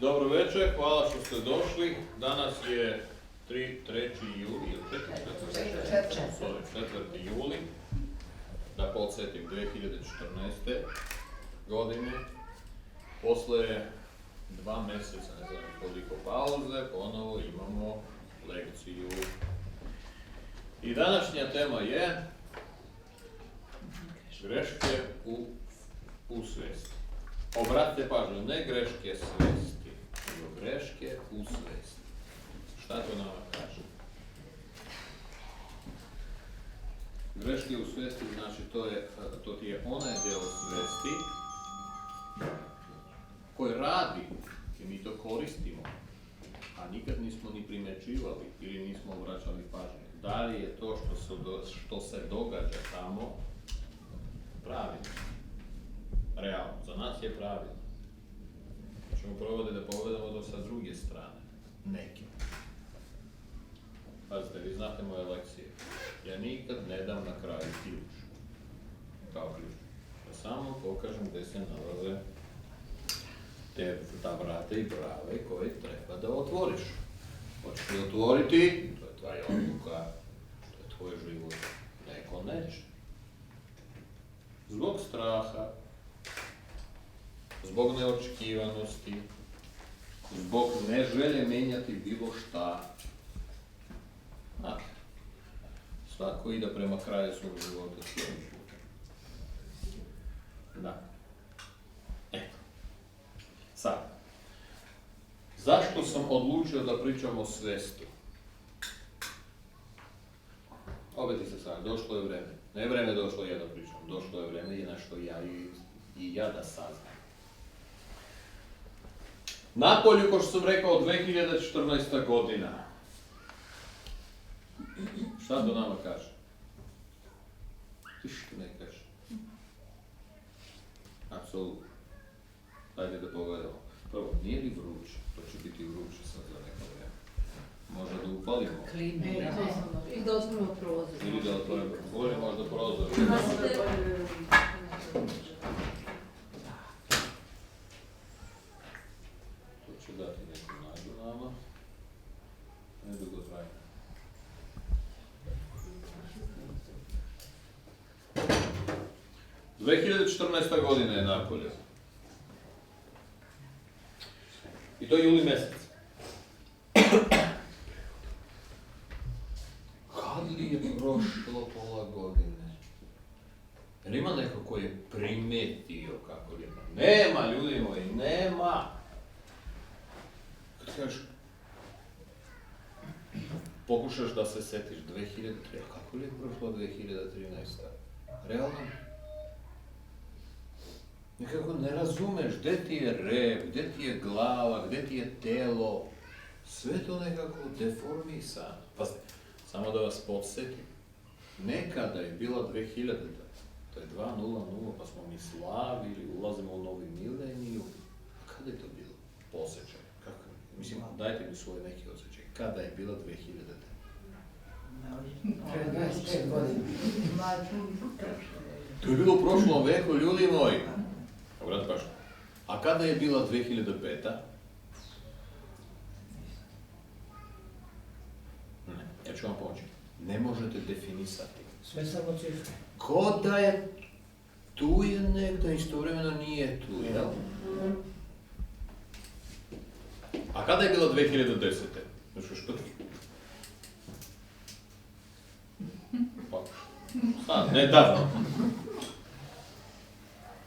Dobro večer, hvala što ste došli. Danas je 3. juli, 4. juli, da podsjetim, 2014. godine. Posle 2 mjeseca, ne znam koliko pauze, ponovo imamo lekciju. I današnja tema je greške u svesti. Obratite pažnju, ne greške svesti, nego greške u svesti. Šta to nama kaže? Greške u svesti znači to ti je onaj deo svesti koji radi i mi to koristimo, a nikad nismo ni primjećivali ili nismo obraćali pažnju. Da li je to što se događa tamo pravilno? Realno, za nas je pravilno. Ćemo probati da pogledamo to sa druge strane. Neke. Pazite, vi znate moje lekcije. Ja nikad ne dam na kraju ključ. Kao ključ. Ja samo pokažem gdje se nalaze ta vrata i brave koje treba da otvoriš. Hoćeš li otvoriti? To je tvoja odluka. To je tvoj život. Neko neće. Zbog straha, zbog neočekivanosti, zbog neželje menjati bilo šta. Znate, svako ide prema kraju svog života svojim putem. Da. Eto. Sad, zašto sam odlučio da pričam o svesti? Obeti se sad, došlo je vreme. Ne vreme došlo ja da pričam, došlo je vreme i nešto ja da saznam. Napolju, kao što sam rekao, 2014. godina. Šta to nama kaže? Ti što ne kaže? Apsolutno. Dajte da pogledamo. Prvo, nije li vruće? To će biti vruće sad za neko vreme. Možda da upalimo. Klime. I da otvorimo prozor. Ili da otvorimo. Govorim možda prozor. To će dati neku nadu nama. Nedugo traje. – 2014. godina je napolje. I to je juli mjesec. Kad li je prošlo pola godine? Jer ima neko koji je primetio kako je? Nema, ljudi moji, nema! Kad kažeš, pokušaš da se setiš 2003. Kako li je prošlo 2013. Realno? Nekako ne razumeš gdje ti je rep, gdje ti je glava, gdje ti je telo. Sve to nekako deformisano. Pazite, samo da vas podsjetim. Nekada je bila 2000. To je 2.00, pa smo mi slavili, ulazimo u novi mileniju. A kada je to bilo? Osjećaj. Kako? Mislim, dajte mi svoj neki osjećaj. Kada je bila 2000? To je bilo u prošlom veku, ljudi moji. Obrat pažnju. A kada je bila 2005? Ne, ja ću vam pomoći. Ne možete definisati. Sve samo cifre. Ko da je tu je negdje, istovremeno nije tu, jel? A kada je bila 2010? Znači što? Pa, sad, nedavno.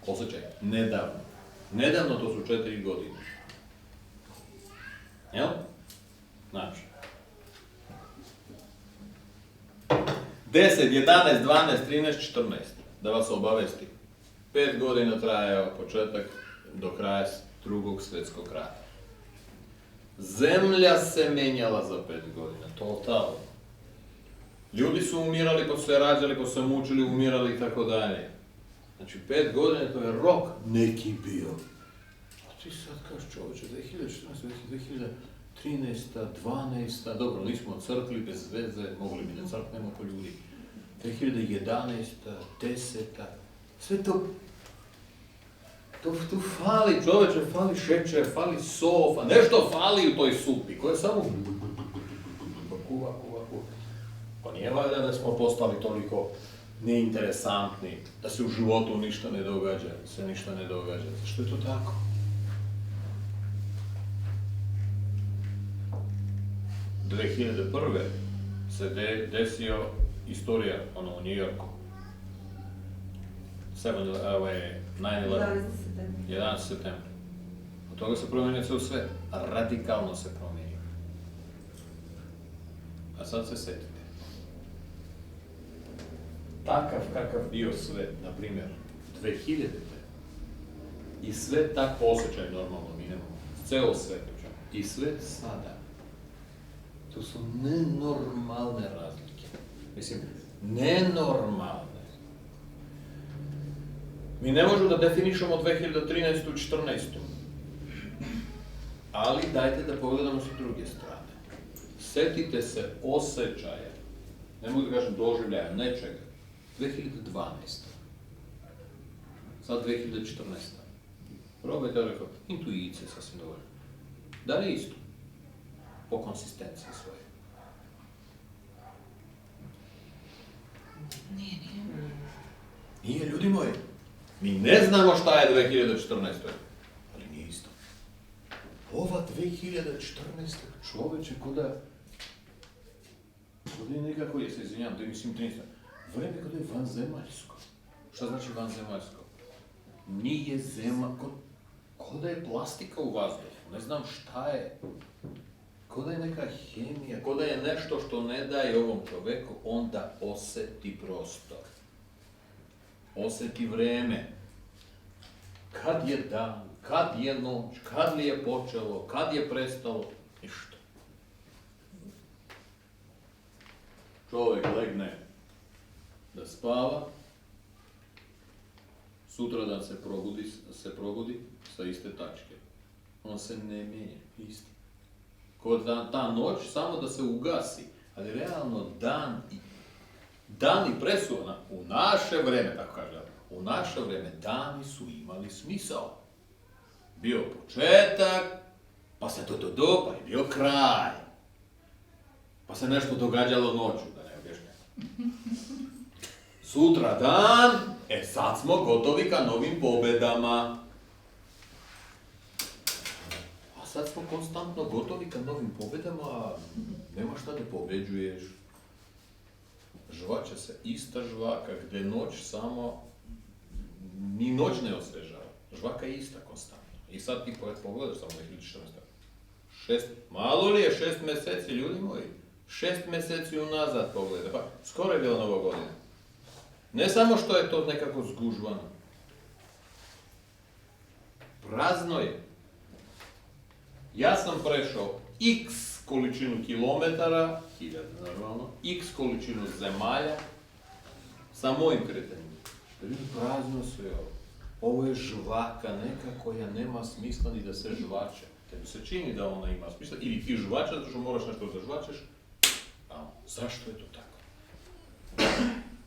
Osjećaj, nedavno. Nedavno to su 4 godine. Jel? Znači. 10, 11, 12, 13, 14. Da vas obavestim. 5 godina trajao početak do kraja Drugog svjetskog rata. Zemlja se menjala za 5 godina. Totalno. Ljudi su umirali, pa su se rađali, pa su se mučili, umirali i tako dalje. Znači, 5 godina to je rok neki bio. A ti sad kažeš čovječe, 2014, 2013, 12, dobro, nismo crkli bez veze, mogli bi da crknemo po ljudi. 2011, 10, sve to Tu fali, čoveče, fali šećer, fali sofa, nešto fali u toj supi, koja je samo kuva. Pa nije valjda da smo postali toliko neinteresantni, da se u životu ništa ne događa, se ništa ne događa. Zašto je to tako? U 2001. se desio istorija, u New Yorku. 9/11, 11. septembra. Od toga se promijenio ceo svet, radikalno se promijenio. A sad se setite. Takav kakav bio svet, na primjer, 2000. I sve tako osjećaj normalno mi nemamo. Ceo svet učan. I svet sada. To su nenormalne razlike. Mislim, nenormalne. Mi ne možemo da definišemo 2013. i 2014. Ali dajte da pogledamo sa druge strane. Setite se osjećaja, ne mogu da kažem doživljaja, nečega. 2012. Sad 2014. Probajte da rekao, intuicija sasvim dovoljno. Da li je isto? Po konsistenciji svoje. Nije, ljudi moji. Mi ne znamo šta je 2014. Ali nije isto. Ova 2014. čoveče koda je nekako, ja se izvinjam, da mislim 13. Vreme koda je vanzemaljsko. Šta znači vanzemaljsko? Nije koda je plastika u vazduhu. Ne znam šta je. Koda je neka hemija, koda je nešto što ne daje ovom čoveku, onda oseti prostor. Oseti vreme. Kad je dan, kad je noć, kad li je počelo, kad je prestalo, ništa. Čovjek legne da spava, sutradan se probudi sa iste tačke. On se ne mijenja, isti. Kod ta noć samo da se ugasi, ali realno dani presuvana u naše vreme, tako kaže, u naše vreme dani su imali smisao. Bio početak, pa se pa je bio kraj. Pa se nešto događalo noću, da ne objašnjam. Sutra dan, sad smo gotovi ka novim pobedama. A sad smo konstantno gotovi ka novim pobedama, nema šta da pobeđuješ. Žvača se ista žvaka, gde noć samo, ni noć ne osvežava. Žvaka je ista konstantno. I sad ti pogledaš samo 2014. Malo li je 6 meseci, ljudi moji? 6 meseci unazad pogledaj. Pa, skoro je bila Nova godina. Ne samo što je to nekako zgužvano. Prazno je. Ja sam prešao x količinu kilometara, 1000 normalno, x količinu zemalja, sa mojim kretanjima. Prazno sve ovo. Ovo je žvaka neka koja nema smisla ni da se žvače. Tebi se čini da ona ima smisla, ili ti žvačaš, zato što moraš nešto da žvačeš. A zašto je to tako?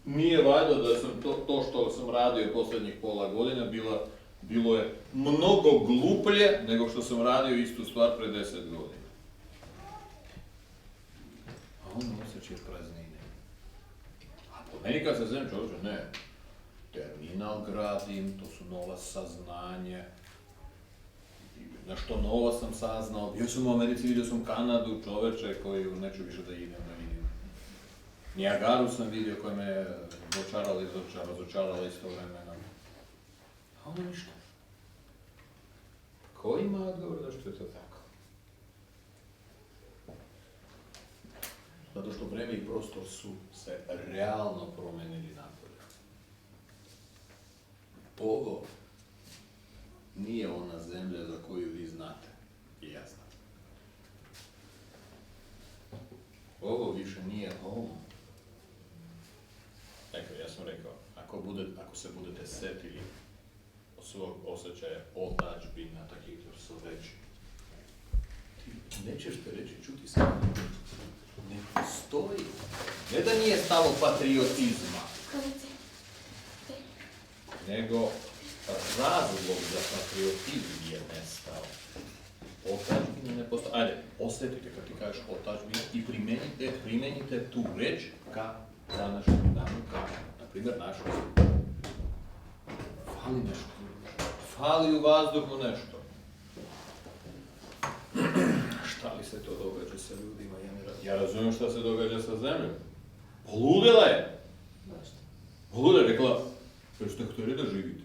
Nije valjda da sam to što sam radio posljednjih pola godina bilo je mnogo gluplje nego što sam radio istu stvar pre 10 godina. A ono osjećaj praznine. A po meni kad se zem čovječe, ne. Terminal gradim, to su nova saznanja. Nešto novo sam saznao. Bio sam u Americi, vidio sam Kanadu, čoveče koju neću više da idem da vidim. Nijagaru sam vidio koja me razočarala istovremeno. A ono ništa. Ko ima odgovor zašto je to tako? Zato što vreme i prostor su se realno promenili napolje. Ovo nije ona zemlja za koju vi znate i ja znam. Ovo više nije home. Ja sam rekao, ako se budete setili svog osjećaja otadžbina, takih koji su veći, ti nećeš te reći, čuti se, ne postoji. Ne da nije stalo patriotizma, nego razlog za patriotizam je nestao. Otačbina ne postoji. Ajde, osjetite kad ti kažeš otačbina i primenite tu reč ka današnjem danu, ka, na primjer, našoj. Fali nešto. Fali u vazduhu nešto. Šta li se to događa sa ljudima? Ja razumijem šta se događa sa zemljom. Poludela je. Poludela je, rekla, što ste htjeli da živite?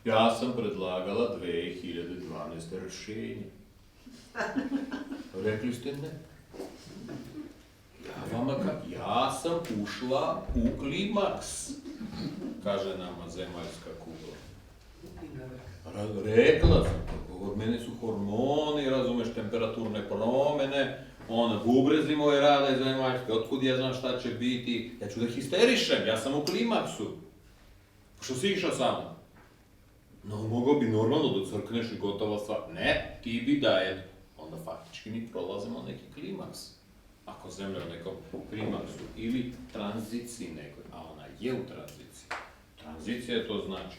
Ja sam predlagala 2012. rješenje. Rekli ste ne. Ja sam ušla u klimaks, kaže nama zemaljska kugla. Rekla sam, od mene su hormoni, razumeš, temperaturne promjene, bubrezi moje rade zemaljske, otkud ja znam šta će biti, ja ću da histerišem, ja sam u klimaksu. Što si išao sa mnom? No, mogao bi normalno da crkneš i gotova stvar. Ne, ti bi da je. Onda faktički mi prolazimo neki klimaks. Ako zemlja u nekom klimaksu ili tranziciji nekoj, a ona je u tranziciji. Tranzicija to znači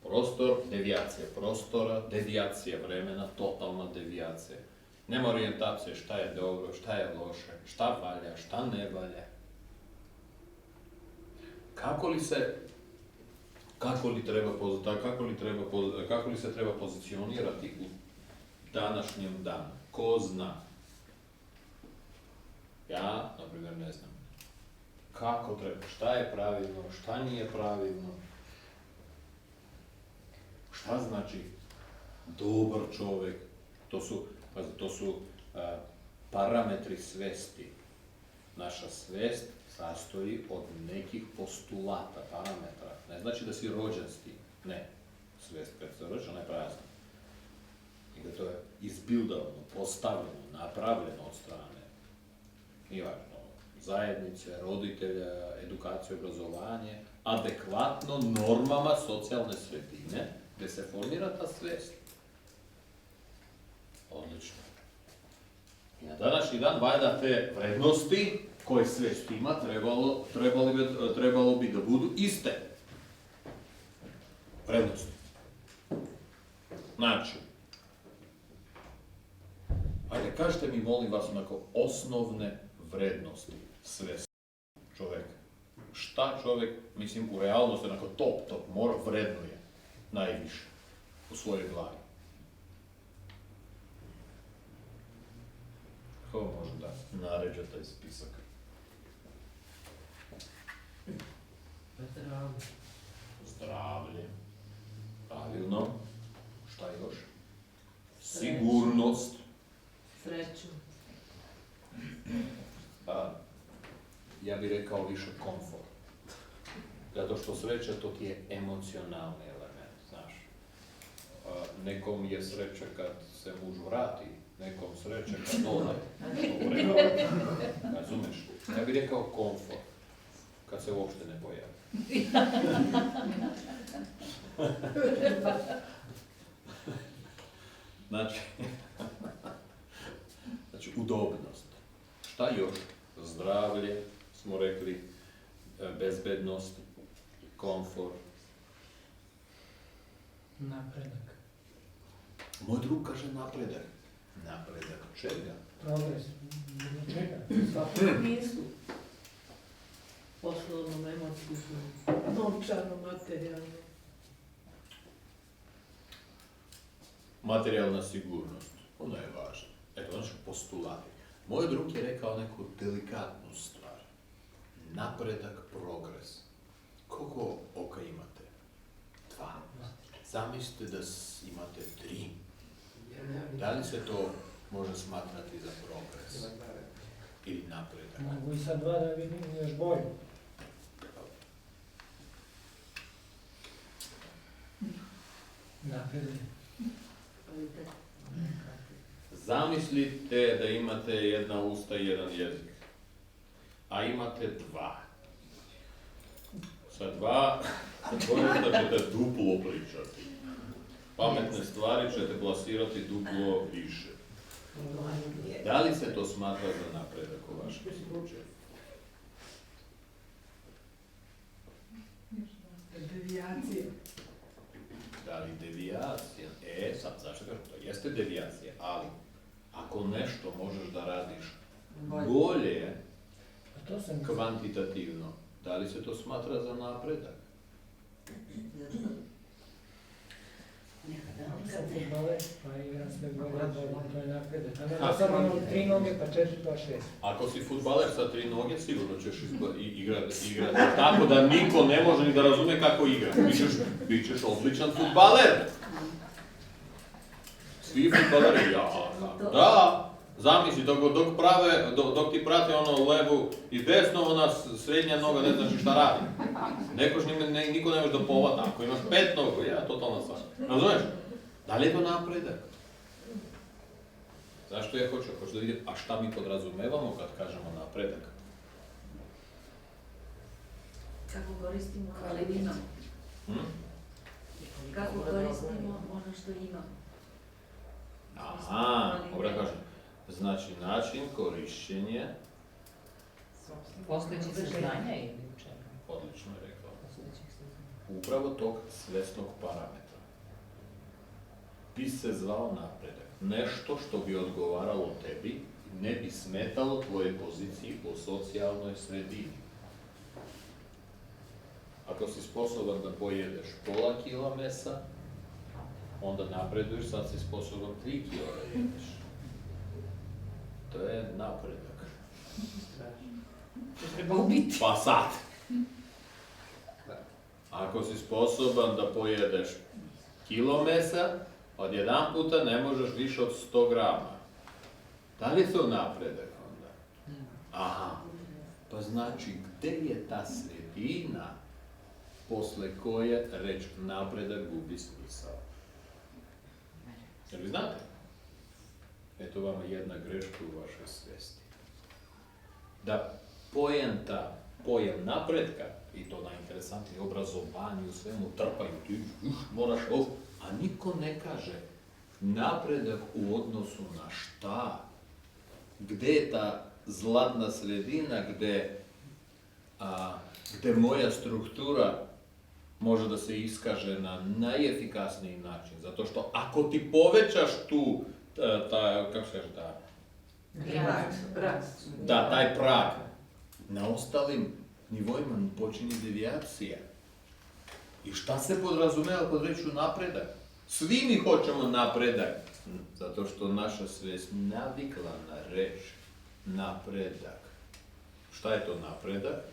prostor, devijacija prostora, devijacija vremena, totalna devijacija. Nema orijentacije šta je dobro, šta je loše, šta valja, šta ne valja. Kako li se treba pozicionirati u današnjem danu? Ko zna? Ja, na primjer, ne znam. Kako treba, šta je pravilno, šta nije pravilno? Šta znači dobar čovjek? To su parametri svesti. Naša svest sastoji od nekih postulata, parametra. Ne znači da si rođen s tim. Ne. Svest kad se rođen, ona je prazna. I da to je izbildano, postavljeno, napravljeno od strane. Nije važno. Zajednice, roditelja, edukacije, obrazovanje, adekvatno normama socijalne sredine, gdje se formira ta svest. Odlično. I na današnji dan valjda te vrednosti koje svest ima trebalo bi da budu iste. Vrednosti. Znači, ajde, kažete mi, molim vas, onako, osnovne vrednosti svesti čovjeka. Šta čovjek, mislim, u realnosti, onako, top, vrednuje najviše u svojoj glavi. Ko može da naređa taj spisak? Zdravlje. Pravilno. Šta još? Sigurnost. Sreću. Ja bih rekao više komfort. Zato što sreća to ti je emocionalni element, znaš. Nekom je sreća kad se muž vrati, nekom sreća kad ode. Razumeš? Ja bih rekao komfort, kad se uopšte ne pojavi. Znači, udobnost. Šta još? Zdravlje, smo rekli, bezbednost, komfort. Napredak. Moj drug kaže napredak. Napredak čega? Progres. Čega? Nisu. Poslovno, emocijno, novčano, materijalno. Materijalna sigurnost. Ona je važna. Eto, naši postulati. Moj drug je rekao neku delikatnu stvar. Napredak, progres. Koliko oka imate? 2. Zamislite da imate 3. Da li se to može smatrati za progres? Ili napredak? Mogu i sa 2 da vidim još bolje. Napredak. Zamislite da imate jedna usta i jedan jezik, a imate 2. Sa 2 da ćete duplo pričati. Pametne stvari ćete plasirati duplo više. Da li se to smatra za napredak u vašem slučaju? Devijacija. ali devijacija, sad, zašto kažem, to jeste devijacija, ali ako nešto možeš da radiš bolje, A to sam mislio. kvantitativno, da li se to smatra za napredak? Ako sam futbaler, pa igram sve bolje, to je napredak. A ne da samo imam 3 noge, pa 4, pa 6. Ako si fudbaler sa 3 noge, sigurno ćeš igrati tako da niko ne može ni da razume kako igra. Bit ćeš odličan fudbaler. Svi fudbaleri, da. Zamisli, dok ti prate ono levu i desno, ona srednja noga ne znači šta radi. Niko ne može da povata. Ako imaš 5 nogu, totalna stvar. Razumeš? Da li je to napredak? Zašto ja hoću da vidim, a šta mi podrazumevamo kad kažemo napredak? Kako koristimo kvalitino? Kako koristimo ono što imamo? Aha, dobro kažem. Znači, način korišćenja, Postojećih saznanja ili u čemu? odlično je rekao, Postojećih saznanja. upravo tog svesnog parametra bi se zvao napredak. Nešto što bi odgovaralo tebi i ne bi smetalo tvoje poziciji u socijalnoj sredini. Ako si sposoban da pojedeš pola kila mesa, onda napreduješ, sad si sposoban 3 kila da jedeš. To je napredak. To treba ubiti. Pa sad! Ako si sposoban da pojedeš kilo mesa, odjedan puta ne možeš više od 100 grama. Da li je to napredak onda? Aha, pa znači gde je ta sredina posle koje reč napredak gubi smisao? Jer vi znate? Eto vama jedna greška u vašoj svesti. Da pojam napretka, i to najinteresantnije obrazovanje, u svemu trpaju, ti moraš ovo, a niko ne kaže napredak u odnosu na šta? Gde je ta zlatna sredina gde moja struktura može da se iskaže na najefikasniji način? Zato što ako ti povećaš tu, kako se kaže, taj prag, na ostalim nivoima počinje devijacija. I šta se podrazumeva pod rečju napredak? Svi mi hoćemo napredak, zato što naša svest navikla na reč napredak. Šta je to napredak?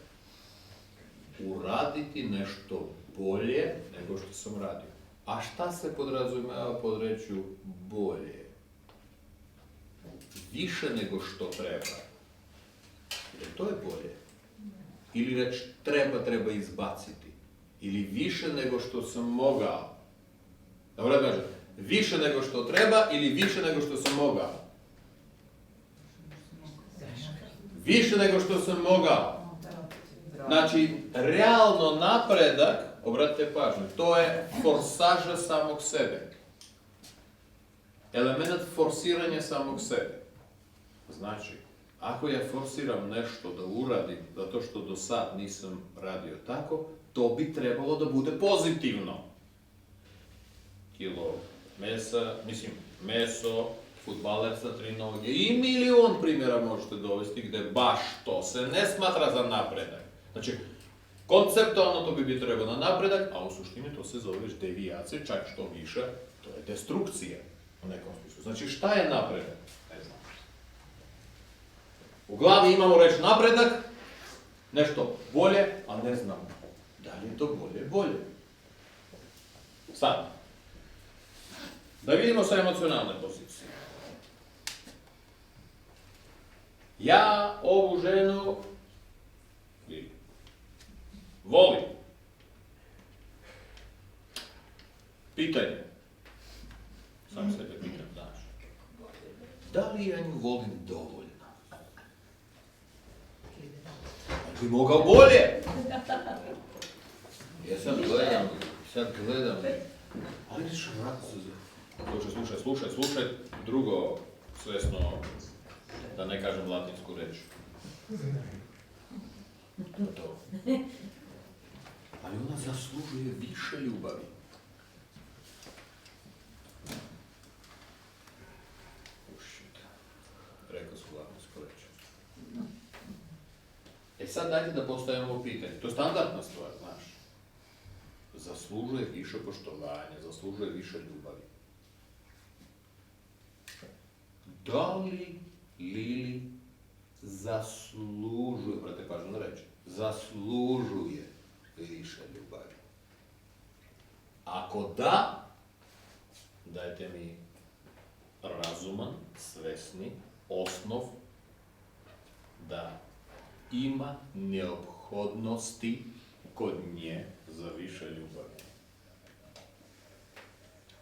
Uraditi nešto bolje nego što sam radio. A šta se podrazumeva pod rečju bolje? Više nego što treba. Jer to je bolje. Ili reč treba izbaciti. Ili više nego što sam mogao. Dobro da kažem, više nego što treba ili više nego što sam mogao. Više nego što sam mogao. Znači, realno napredak, obratite pažnju, to je forsaža samog sebe. Element forsiranja samog sebe. Znači, ako ja forsiram nešto da uradim, zato što do sad nisam radio tako, to bi trebalo da bude pozitivno. Kilo mesa, meso, fudbaler sa 3 noge i milion primjera možete dovesti gde baš to se ne smatra za napredak. Znači, konceptualno to bi trebalo na napredak, a u suštini to se zove već devijacija, čak što više, to je destrukcija u nekom smislu. Znači, šta je napredak? Ne znam. U glavi imamo reč napredak, nešto bolje, a ne znam da li je to bolje. Sad, da vidimo sa emocionalne pozicije. Ja ovu ženu volim. Pitanje. Sam sebe pitam, znaš. Da li ja nju volim dovoljno? Bi mogao bolje. Ja sad gledam. Ali vidiš, slušaj, drugo svesno, da ne kažem latinsku reč. To. Ali ona zaslužuje više ljubavi. rekao su latinsko reći. E sad dajte da postavimo ovo pitanje. To je standardna stvar, znaš. Zaslužuje više poštovanja, zaslužuje više ljubavi. Da li Lili zaslužuje, brate pažnju na reći, zaslužuje više ljubavi? Ako da, dajte mi razuman, svesni osnov da ima neophodnosti kod nje za više ljubavi.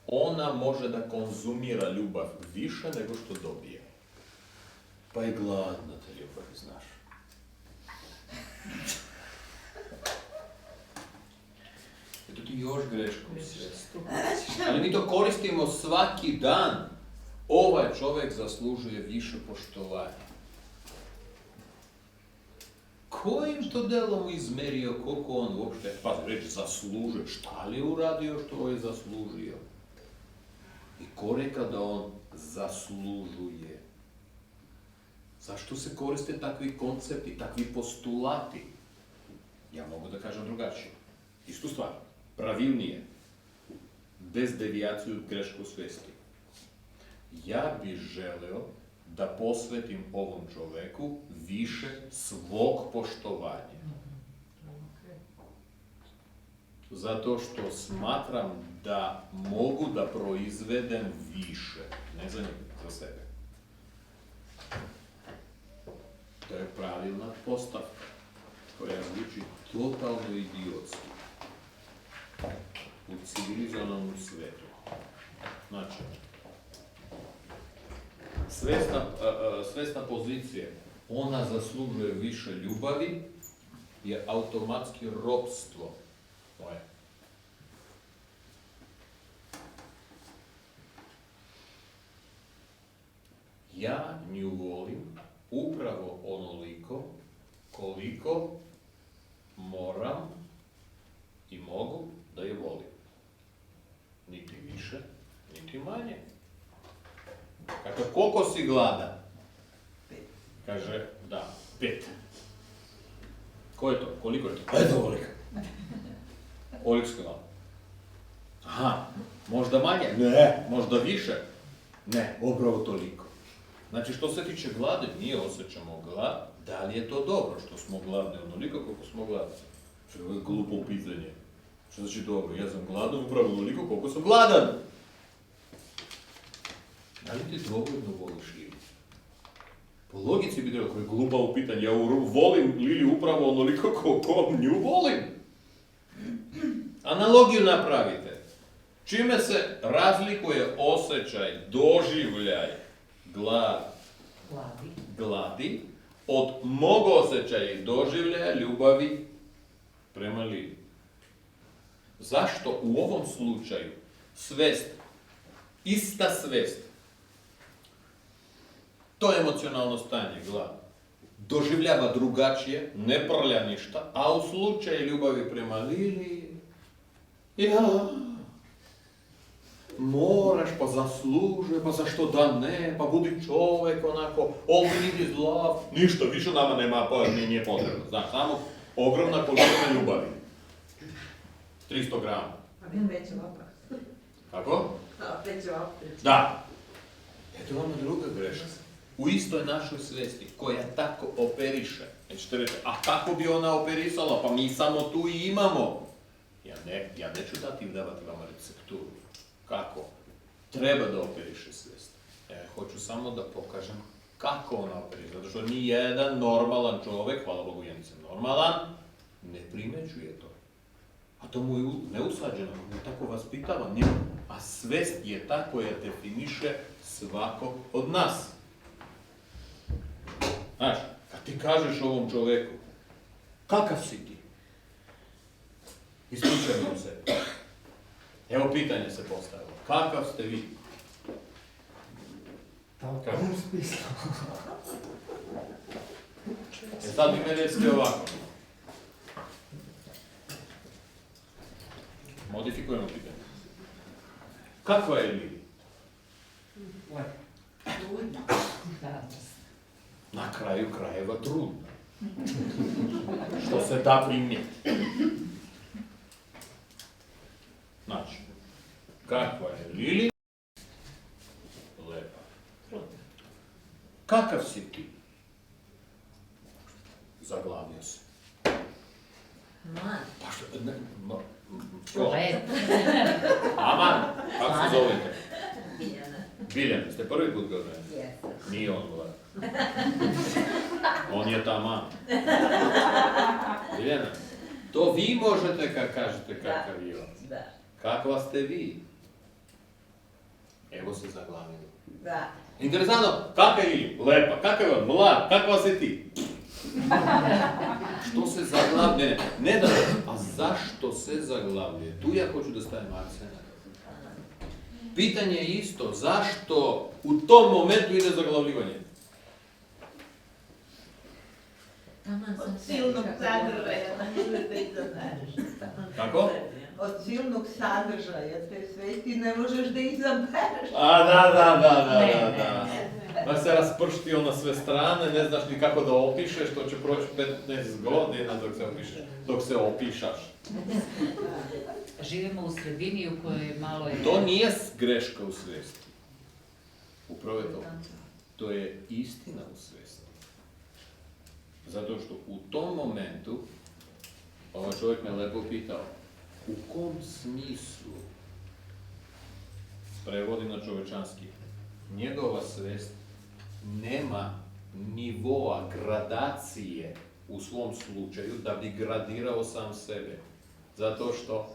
Ona može da konzumira ljubav više nego što dobije. Pa i gladna te ljubavi, znaš. Eto ti još greškom svijesti. Ali mi to koristimo svaki dan. Ovaj čovjek zaslužuje više poštovanja. Kojim to delom izmerio koliko on uopšte, pazi, reći zaslužuje, šta li je uradio što je zaslužio? I ko reka da on zaslužuje? Zašto se koriste takvi koncepti, takvi postulati? Ja mogu da kažem drugačije. Istu stvar, pravilnije, bez devijaciju od grešku svesti. Ja bih želeo da posvetim ovom čoveku više svog poštovanja. Zato što smatram da mogu da proizvedem više, ne za njega, za sebe. To je pravilna postavka koja zvuči totalno idiotski u civilizovanom svetu. Znači, svesna pozicija, ona zaslužuje više ljubavi, je automatski ropstvo moje. Ja nju volim upravo onoliko koliko moram i mogu da je volim. Niti više, niti manje. Kako, koliko si gladan? 5. Kaže, da, 5. Ko je to? Koliko je to? Eto, ovoliko. Ovoliko si gladan. Aha, možda manje? Ne. Možda više? Ne, upravo toliko. Znači, što se tiče glade, mi osjećamo glad, da li je to dobro što smo gladni onoliko koliko smo gladni? Što je glupo pitanje. Što znači dobro? Ja sam gladan upravo onoliko koliko sam gladan. Da li ti dovoljno voliš Lili? Po logici bi trebalo, koje je glupa u pitanju, ja volim Lili upravo onoliko koliko nju volim. Analogiju napravite. Čime se razlikuje osjećaj, doživljaj, gladi od mog osjećaja i doživljaja ljubavi prema Lili? Zašto u ovom slučaju svest, ista svest, to emocionalno stanje, glad, doživljava drugačije, ne prlja ništa, a u slučaju ljubavi prema Lili, moraš, pa zaslužuje, pa zašto da ne, pa budi čovjek onako, all we need is love, ništa, više nama nema, nije potrebno, znaš, samo ogromna količina ljubavi. 300 grama. A ne veće vapa. Kako? Da, veće vapa. Da. Eto vam druga greška. U istoj našoj svesti, koja tako operiše, nećete reći, a kako bi ona operisala, pa mi samo tu i imamo. Ja neću davati vama recepturu. Kako? Treba da operiše svest. Hoću samo da pokažem kako ona operiše, zato što ni jedan normalan čovjek, hvala Bogu ja nisam normalan, ne primećuje to. A to mu je neusađeno, mu je tako vaspitava, a svest je ta koja definiše svakog od nas. Znaš, kad ti kažeš ovom čovjeku, kakav si ti? Ispričajmo se. Evo pitanje se postavilo. Kakav ste vi? Tako u smislu. Sad mi me recite ovako. Modifikujemo pitanje. Kakva je Lili? Lepo. Da. Na kraju krajeva trudna. Što se da primijeti. Znači, kakva je Lili? Lepa. Trudna. Kakav si ti? Zaglavio se. Man. Pa što, ko? Lepa. Aman, kako se zovete? Biljana. Biljana, ste prvi put ga gledali? Jesam. Nije on gleda. On je taman. Biljana, to vi možete kad kažete kakav je on. Da. Kakva ste vi? Evo se zaglavili. Da. Interesantno, kakav je lepa, kakav je on, mlad, kakva si ti? Što se zaglavlje? Ne da, a zašto se zaglavlje? Tu ja hoću da stavim akcent. Pitanje je isto, zašto u tom momentu ide zaglavljivanje? Taman sam Od silnog sadržaja ne možeš da izabereš. Kako? Od silnog sadržaja te svesti ne možeš da izabereš. A, da. Ne. Da se rasprštio na sve strane, ne znaš ni kako da opišeš, to će proći 15 godina dok se opišaš. Živimo u sredini u kojoj malo je... To nije greška u svesti. Upravo je to. To je istina u svesti. Zato što u tom momentu, ovaj čovjek me lepo pitao, u kom smislu, prevodi na čovečanski, njegova svest nema nivoa gradacije u svom slučaju da bi gradirao sam sebe. Zato što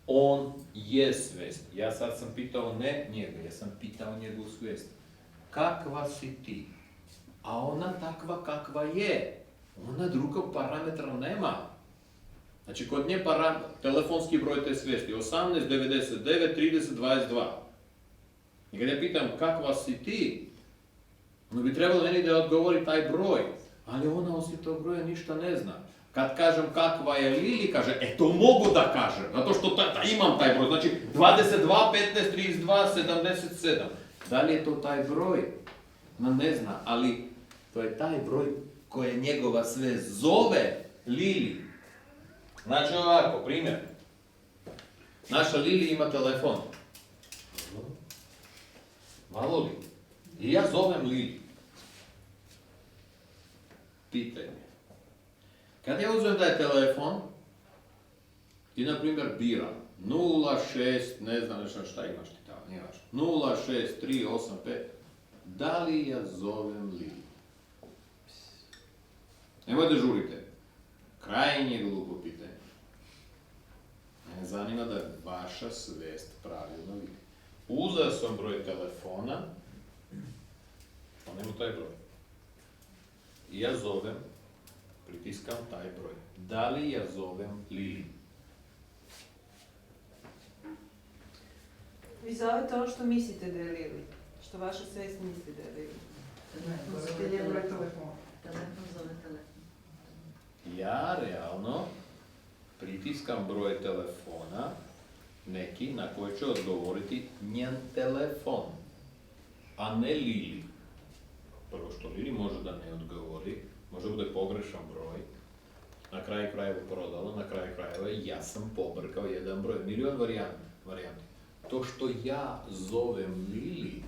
on je svest. Ja sad sam pitao ne njega, ja sam pitao njegovu svest. Kakva si ti? A ona takva kakva je. Ona drugog parametra nema. Znači, kod nje telefonski broj te svesti 18 99 30 22. I kad ja pitam kakva si ti, ono bi trebalo meni da odgovori taj broj, ali ona osim tog broja ništa ne zna. Kad kažem kakva je Lili, kaže, to mogu da kažem, zato što imam taj broj, znači 22, 15, 32, 77. Da li je to taj broj? Ona ne zna, ali to je taj broj koje njegova sve zove Lili. Znači ovako, primjer. Naša Lili ima telefon. Malo li? I ja zovem Lili. Pitanje. Kad ja uzmem da je telefon, ti na primjer bira 06, ne znam nešto šta imaš ti tamo, nije važno. 06385, da li ja zovem Lili? Nemoj da žurite. Krajnje glupo pitanje. Mene zanima da je vaša svest pravilno vidi. Uzeo sam broj telefona, on ima taj broj. I ja zovem, pritiskam taj broj. Da li ja zovem Lili? Vi zovete ono što mislite da je Lili. Što vaša svest misli da je Lili. Nositelj je broj telefona. Telefon zove telefon. Ja realno pritiskam broj telefona neki na koji će odgovoriti njen telefon, a ne Lili. Prvo što Lili može da ne odgovori, može da bude pogrešan broj, na kraju krajeva prodala, na kraju krajeva ja sam pobrkao jedan broj, milion varijanti. To što ja zovem Lili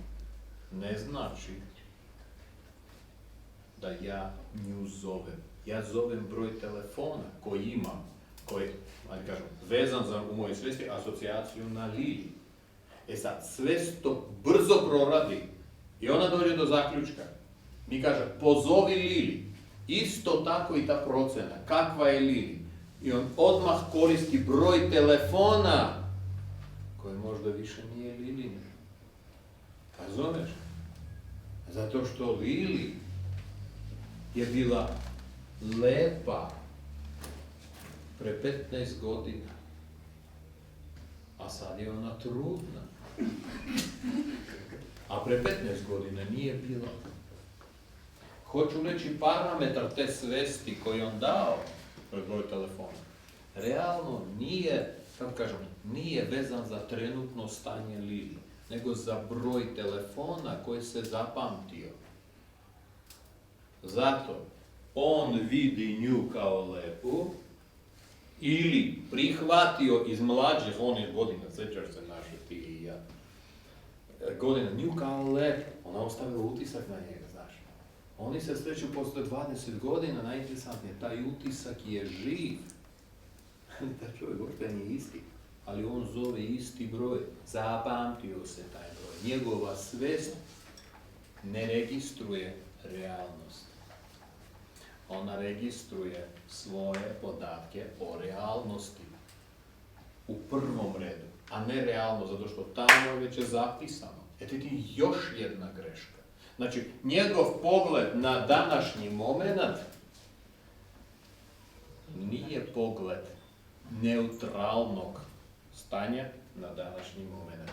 ne znači da ja nju zovem. Ja zovem broj telefona koji imam, koji, ajde kažem, vezan za, u mojoj svesti asocijaciju na Lili. E sad, svest to brzo proradi i ona dođe do zaključka. Mi kaže, pozovi Lili. Isto tako i ta procena, kakva je Lili. I on odmah koristi broj telefona koji možda više nije Lilin. Razumeš? Zato što Lili je bila lepa pre 15 godina, a sad je ona trudna. A pre 15 godina nije bila. Hoću reći parametar te svesti koji on dao, to je broj telefona, realno nije, kako kažem, nije vezan za trenutno stanje Lili, nego za broj telefona koji se zapamtio. Zato on vidi nju kao lepu ili prihvatio iz mlađih onih godina, sjećaš se naše ti i ja, godina nju kao lepu, ona ostavila utisak na njega, znaš. Oni se sreću posle 20 godina, najinteresantnije, taj utisak je živ. Taj čovjek uopšte nije isti, ali on zove isti broj, zapamtio se taj broj. Njegova svest ne registruje realnost. Ona registruje svoje podatke o realnosti u prvom redu, a ne realno, zato što tamo već je zapisano. Eto ti još jedna greška. Znači, njegov pogled na današnji moment nije pogled neutralnog stanja na današnji moment.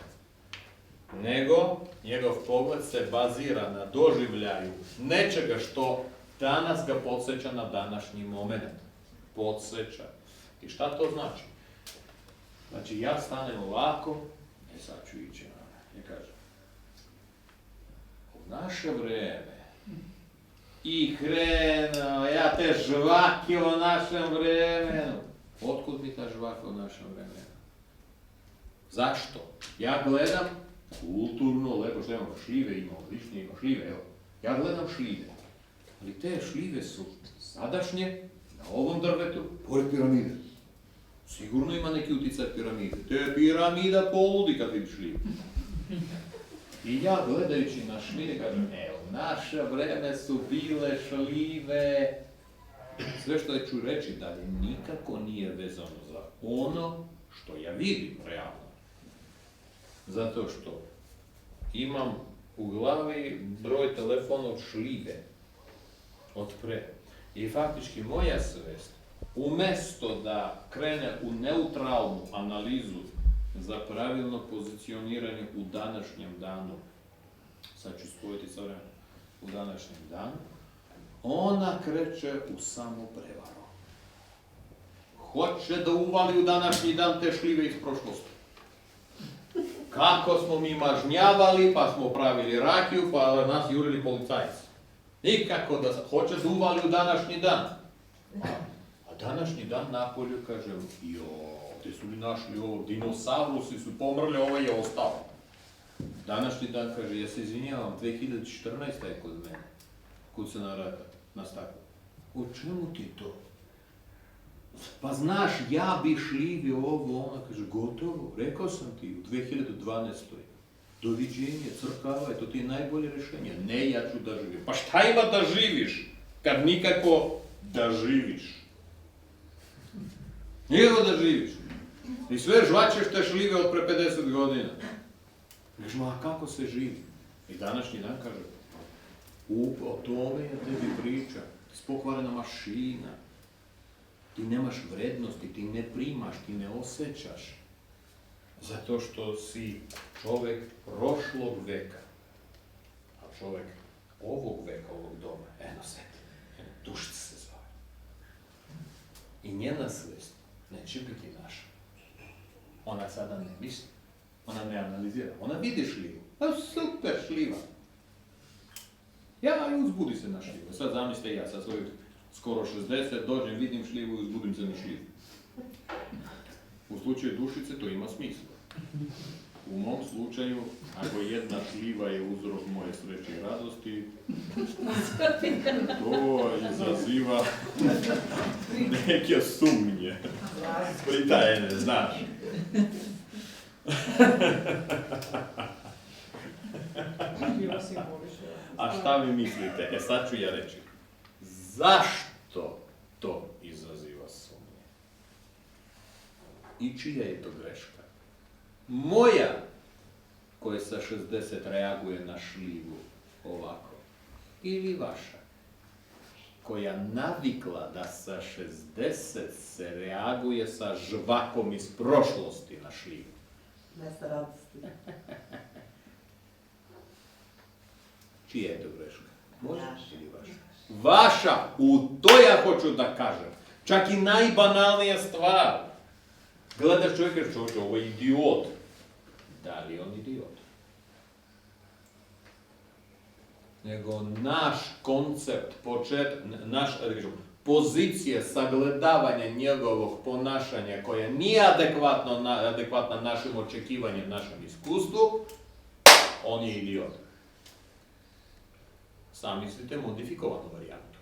Nego, njegov pogled se bazira na doživljaju nečega što danas ga podsjeća na današnji moment. Podsjeća. I šta to znači? Znači, ja stanem ovako, sad ću ići na, ja kažem, u naše vreme i krenuo, ja te žvaki o našem vremenu. Otkud mi ta žvaka o našem vremenu? Zašto? Ja gledam kulturno, lepo što imamo šljive, imamo ličnije, imamo šljive, evo. Ja gledam šljive, ali te šljive su sadašnje, na ovom drvetu, pored piramide. Sigurno ima neki uticaj piramide. To je piramida poludi kad vidiš šljivu. I ja gledajući na šljive kažem, evo, naše vreme su bile šljive. Sve što ću reći dalje nikako nije vezano za ono što ja vidim realno. Zato što imam u glavi broj telefona od šljive, od pre. I faktički moja svest, umjesto da krene u neutralnu analizu za pravilno pozicioniranje u današnjem danu, sad ću spojiti sa vremenom, u današnjem danu, ona kreće u samoprevaru. Hoće da uvali u današnji dan te šljive iz prošlosti. Kako smo mi mažnjavali, pa smo pravili rakiju, pa nas jurili policajci. Nikako da hoće da uvali u današnji dan. A današnji dan napolju kažem, gdje su li našli ovo, dinosaurusi su pomrli, ovaj je ostao. Današnji dan kaže, ja se izvinjavam, 2014. je kod mene, kud se nastaklo. O čemu ti to? Pa znaš, ja bi šljivi ovo, ona kaže, gotovo, rekao sam ti u 2012. Doviđenje, crkava, to ti je najbolje rješenje. Ne, ja ću da živim. Pa šta ima da živiš, kad nikako da živiš? Nikako da živiš. I sve žvačeš te šljive od pre 50 godina. Kažeš, ma kako se živi? I današnji dan kaže, o tome ja tebi pričam, ti si pokvarena mašina, ti nemaš vrednosti, ti ne primaš, ti ne osjećaš, zato što si čovjek prošlog veka, a čovjek ovog veka, ovog doma, eno seti, dušica se zove. I njena svest neće biti naša. Ona sada ne misli, ona ne analizira, ona vidi šljivu, super šljiva. Ja i uzbudi se na šljivu. Sad zamislite ja sa svojih skoro 60, dođem, vidim šljivu i uzbudim se na šljivu. U slučaju dušice to ima smisla. U mom slučaju, ako jedna šljiva je uzrok moje sreće i radosti, to izaziva neke sumnje. Pritajene, znaš. A šta vi mislite? Sad ću ja reći. Zašto to izaziva sumnje? I čija je to greška? Moja, koja sa 60 reaguje na šljivu ovako, ili vaša, koja navikla da sa 60 se reaguje sa žvakom iz prošlosti na šljivu? Mesta radosti. Čija je to greška? Moja ili vaša? Vaša! U to ja hoću da kažem. Čak i najbanalnija stvar. Gledaš čovjeka, čovječe, ovo je idiot. Da li je on idiot? nego naš koncept, pozicija sagledavanja njegovog ponašanja koja nije adekvatna našim očekivanjem, našem iskustvu, on je idiot. Sam mislite modifikovanu varijantu.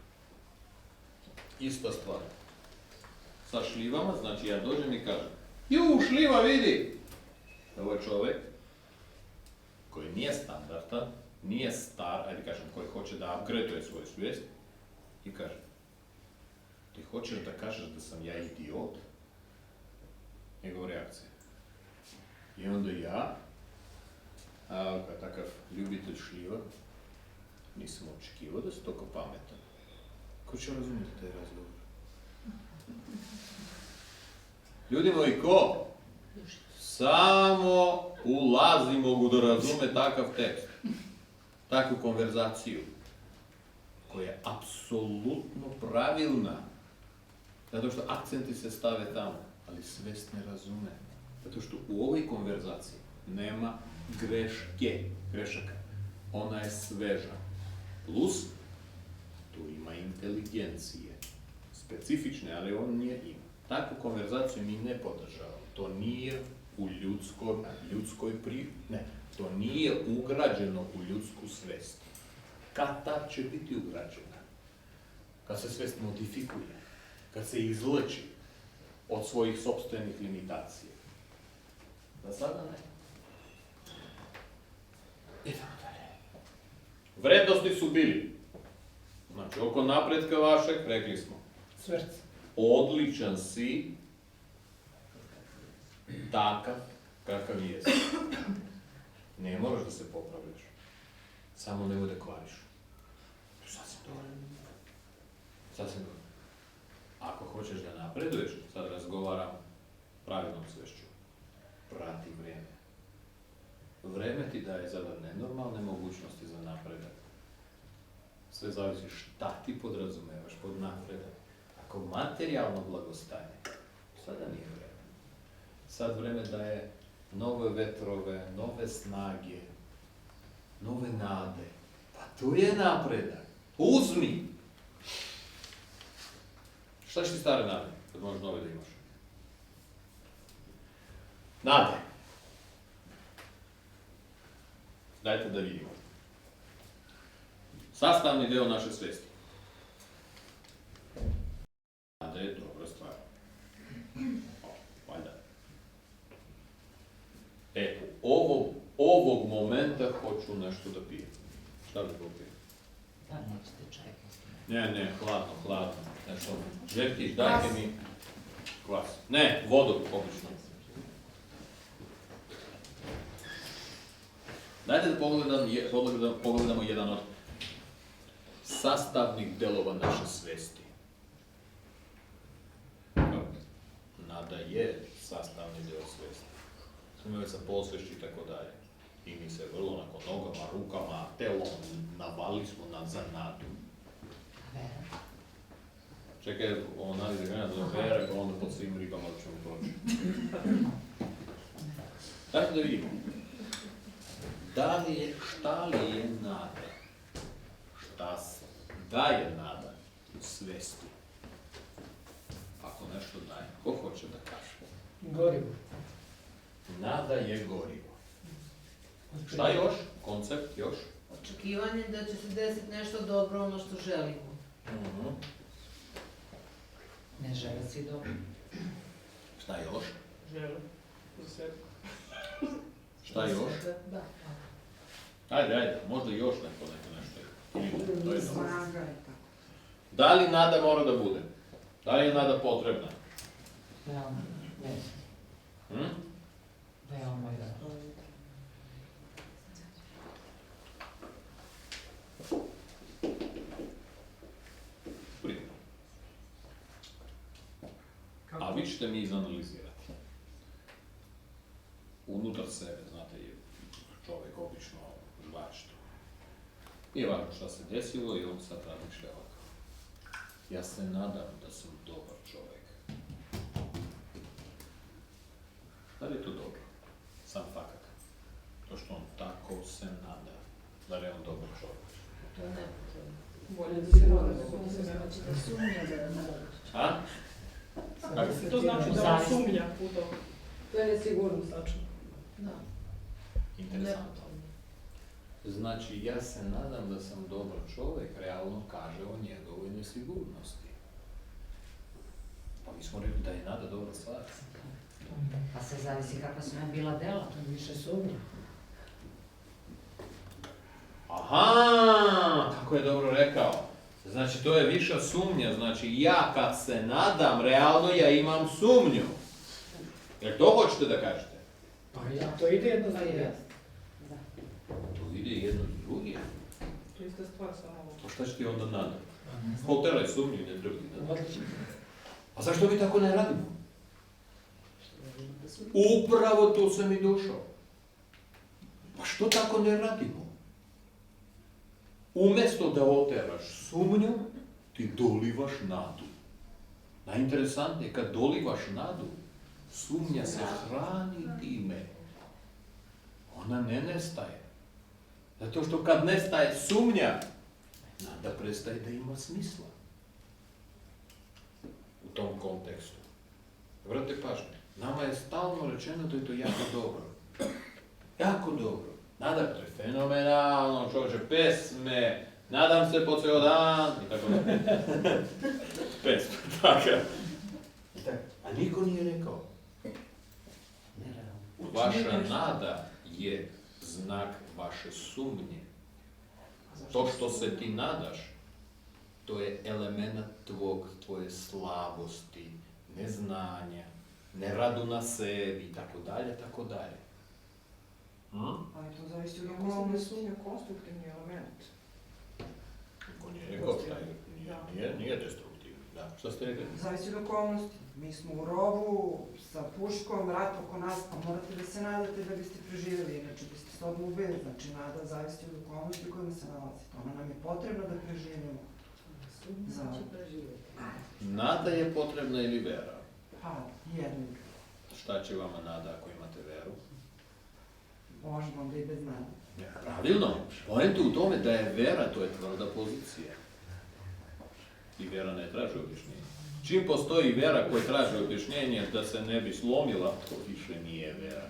Ista stvar. Sa šljivama, znači ja dođem i kažem, ju, šljiva vidi! Ovo je čovjek koji nije standardan, nije star, ajde kažem, koji hoće da upgradeuje svoju svijest i kaže, ti hoćeš da kažeš da sam ja idiot? Njegova reakcija. I onda ja, kao takav ljubitelj šljiva, nisam očekivao da si toliko pametan. Ko će razumjeti taj razgovor? Ljudi moji, ko? Samo ulazi mogu da razume takav tekst, takvu konverzaciju, koja je apsolutno pravilna, zato što akcenti se stave tamo, ali svest ne razume, zato što u ovoj konverzaciji nema grešaka, ona je sveža, plus tu ima inteligencije, specifične, ali on nije ima. Takvu konverzaciju mi ne podržavamo, to nije u to nije ugrađeno u ljudsku svest. Kad tad će biti ugrađena? Kad se svest modifikuje, kad se izleči od svojih sopstvenih limitacija. Da sada ne. Idemo dalje. Vrednosti su bili. Znači, oko napretka vašeg, rekli smo, Svrc. odličan si, takav kakav jesi. Ne moraš da se popravljaš. Samo nemoj da kvariš. To je sasvim dovoljno. Sasvim dovoljno. Ako hoćeš da napreduješ, sad razgovaram pravilnom svešću. Prati vrijeme. Vreme ti daje zada nenormalne mogućnosti za napredak. Sve zavisi šta ti podrazumevaš pod napredak. Ako materijalno blagostanje, sada nije vreme. Sad vreme daje nove vetrove, nove snage, nove nade. Pa tu je napredak. Uzmi! Šta će ti stare nade, kad možeš nove da imaš? Nade. Dajte da vidimo. Sastavni deo naše svesti. Nada je dobra stvar. Valjda. Ovog momenta hoću nešto da pijem. Šta bi popio? Da, nećete čekati. Ne, hladno. Nešto, Željkić, dajte mi kvas. Ne, vodu, obično. Dajte da pogledamo jedan od sastavnih delova naše svesti. Nada je sastavni deo svesti. Smo sa posvešću i tako dalje. I mi se vrlo onako nogama, rukama, telom navali smo za nadu. Vera. Čekaj, ovo nadi za grana do vera, pa onda pod svim ribama da ćemo proći. Dajte da vidimo. Šta li je nada? Šta daje nada u svesti? Ako nešto daje, ko hoće da kaže? Gorivo. Nada je gorivo. Šta još? Koncept još? Očekivanje da će se desiti nešto dobro, ono što želimo. Ne žele svi dobro. Šta još? Želim. Za sebe. Šta još? Da. Ajde, možda još nešto. To je dobro. Snaga je tako. Da li nada mora da bude? Da li je nada potrebna? Veoma, ne. Veoma je. Primjer. A vi ćete mi izanalizirati. Unutar sebe, znate, je čovjek obično žvačito. Nije važno šta se desilo i on sad razmišlja ovako. Ja se nadam da sam dobar čovjek. Da li je to dobro? Sam fakat. To što on tako se nada da je on dobar čovjek. To je nepotrebno. Bolje da se nada nego da se ne nada. Znači da sumnja da je moguće. A? To znači da on sumnja u to. To je nesigurnost, tačno. Da. Interesantno. Znači, ja se nadam da sam dobar čovjek, realno kaže o njegovoj nesigurnosti. Pa mi smo rekli da je nada dobra stvar. Pa se zavisi kakva su mu bila dela. To je više sumnja. Aha, kako je dobro rekao. Znači, to je viša sumnja. Znači, ja kad se nadam, realno ja imam sumnju. Jer to hoćete da kažete? Pa ja, to ide jedno za jedno. To ide jedno s drugim. To je ista stvar, samo ovo. Pa šta će ti onda nadati? Hotel je sumnju, ne treba ti nadati. Odlično. A zašto mi tako ne radimo? Upravo tu sam i došao. Pa što tako ne radimo? Umjesto da oteraš sumnju, ti dolivaš nadu. Najinteresantnije, kad dolivaš nadu, sumnja se hrani time. Ona ne nestaje. Zato što kad nestaje sumnja, nada prestaje da ima smisla. U tom kontekstu. Vrate pažnje, nama je stalno rečeno da je to jako dobro. Jako dobro. Nada, to je fenomenalno, čovječe, pesme, nadam se po ceo dan, i tako da. Pesme, tako. A niko nije rekao. Vaša nada je znak vaše sumnje. To što se ti nadaš, to je element tvoje slabosti, neznanja, neradu na sebi, tako dalje, tako dalje. Ali to zavisi od okolnosti. Sumnja konstruktivni element. Niko nije rekao šta je, nije destruktivno. Da, šta ste rekli? Zavisi od okolnosti. Mi smo u rovu, sa puškom, rat oko nas, pa morate da se nadate da biste preživjeli, inače biste se odmah ubili. Znači, nada zavisi od okolnosti u kojima se nalazite. Ona nam je potrebna da preživimo. Znači preživjeti. Nada je potrebna ili vera? Pa, jednog. Šta će vama nada ako imate veru? Možemo onda i bez nada. Pravilno. Poenta u tome da je vera, to je tvrda pozicija. I vera ne traži objašnjenje. Čim postoji vera koja traži objašnjenje da se ne bi slomila, to više nije vera.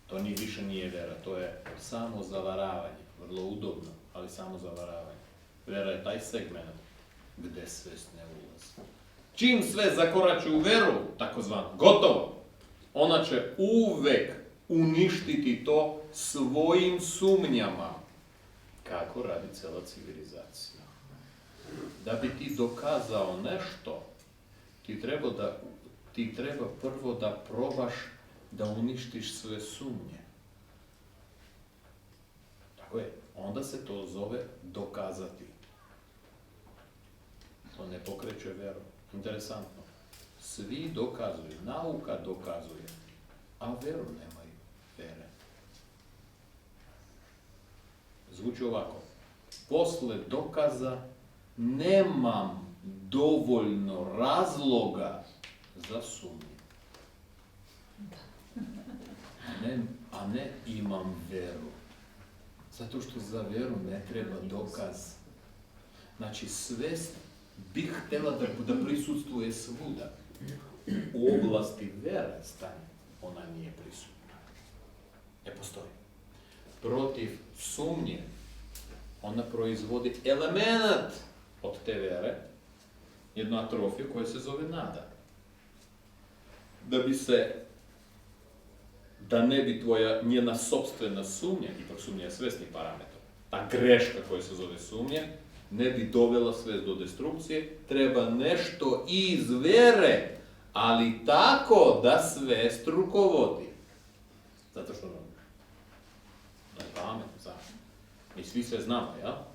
To ni više nije vera, to je samo zavaravanje. Vrlo udobno, ali samo zavaravanje. Vera je taj segment gde svest ne ulazi. Čim sve zakorači u veru, takozvano, gotovo, ona će uvek uništiti to svojim sumnjama. Kako radi cela civilizacija. Da bi ti dokazao nešto, ti treba prvo da probaš da uništiš sve sumnje. Tako je. Onda se to zove dokazati. To ne pokreće veru. Interesantno. Svi dokazuju, nauka dokazuje, a veru nemaju vere. Zvuči ovako. Posle dokaza nemam dovoljno razloga za sumnju. A ne imam veru. Zato što za veru ne treba dokaz. Znači, svest bih htjela da prisustvuje svuda. U oblasti vere stanje, ona nije prisutna. Ne postoji. Protiv sumnje, ona proizvodi element od te vere, jednu atrofiju koja se zove nada. Da ne bi tvoja njena sopstvena sumnja, ipak sumnja je svesni parametar, ta greška koja se zove sumnja, ne bi dovela svest do destrukcije, treba nešto iz vere, ali tako da svest rukovodi. Zato što da je pametno, zašto? Mi svi sve znamo, ja?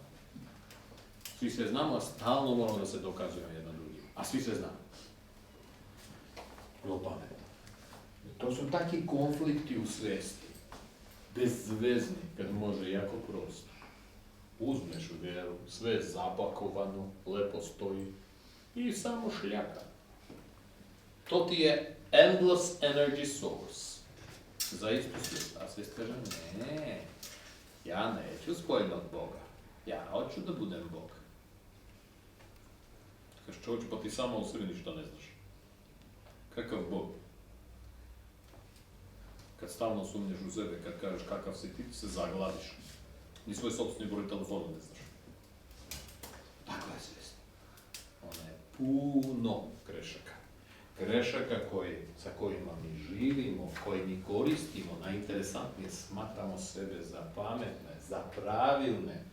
Svi sve znamo, a stalno moramo da se dokazujemo jedno drugim. A svi sve znamo. Vrlo pametno. To su takvi konflikti u svesti. Bezvezni, kad može jako prosto. Uzmeš vjeru, sve je zapakovano, lepo stoji i samo šljaka. To ti je endless energy source. Za istu svijest. A svijest kaže ne. Ja neću spoljnog Boga. Ja hoću da budem Bog. Kaže čovječe, pa ti samo o sebi ništa ne znaš. Kakav Bog? Kad stalno sumnješ u sebe, kad kažeš kakav si ti se zagladiš. Ni svoj sobstveni broj telefona ne znaš. Tako je svjesno. Ona je puno grešaka. Grešaka sa kojima mi živimo, koje mi koristimo, najinteresantnije smatramo sebe za pametne, za pravilne.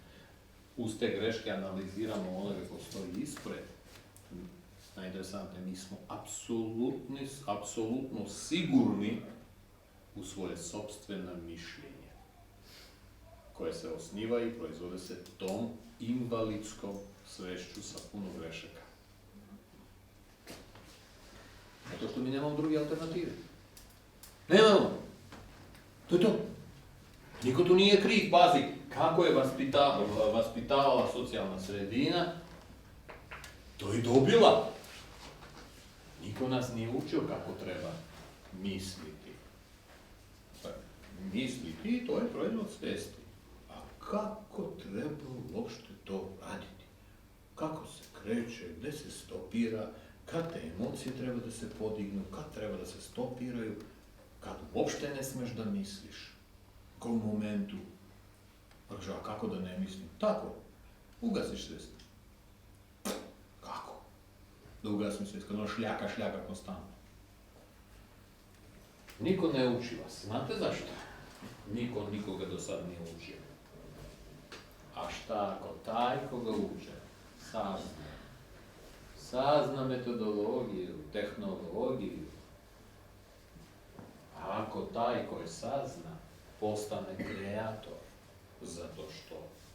Uz te greške analiziramo onoga ko stoji ispred. Najinteresantnije, mi smo apsolutno sigurni u svoje sopstveno mišljenje, koje se osniva i proizvode se tom invalidskom svešću sa puno grešaka. Zato što mi nemamo druge alternative. Nemamo. To je to. Niko tu nije kriv, pazi, kako je vaspitavala socijalna sredina, to je dobila. Niko nas nije učio kako treba misliti. Misliti, to je proizvod svesti. A kako treba uopšte to raditi? Kako se kreće, gde se stopira, kad te emocije treba da se podignu, kad treba da se stopiraju, kad uopšte ne smeš da misliš. U kom momentu? A kako da ne mislim? Tako, ugasiš svest. Kako? Da ugasim svest, kad ono šljaka konstantno. Niko ne uči vas. Znate zašto? Niko nikoga do sad nije učio. A šta ako taj koga uče sazna metodologiju, tehnologiju, a ako taj koji sazna postane kreator, zato što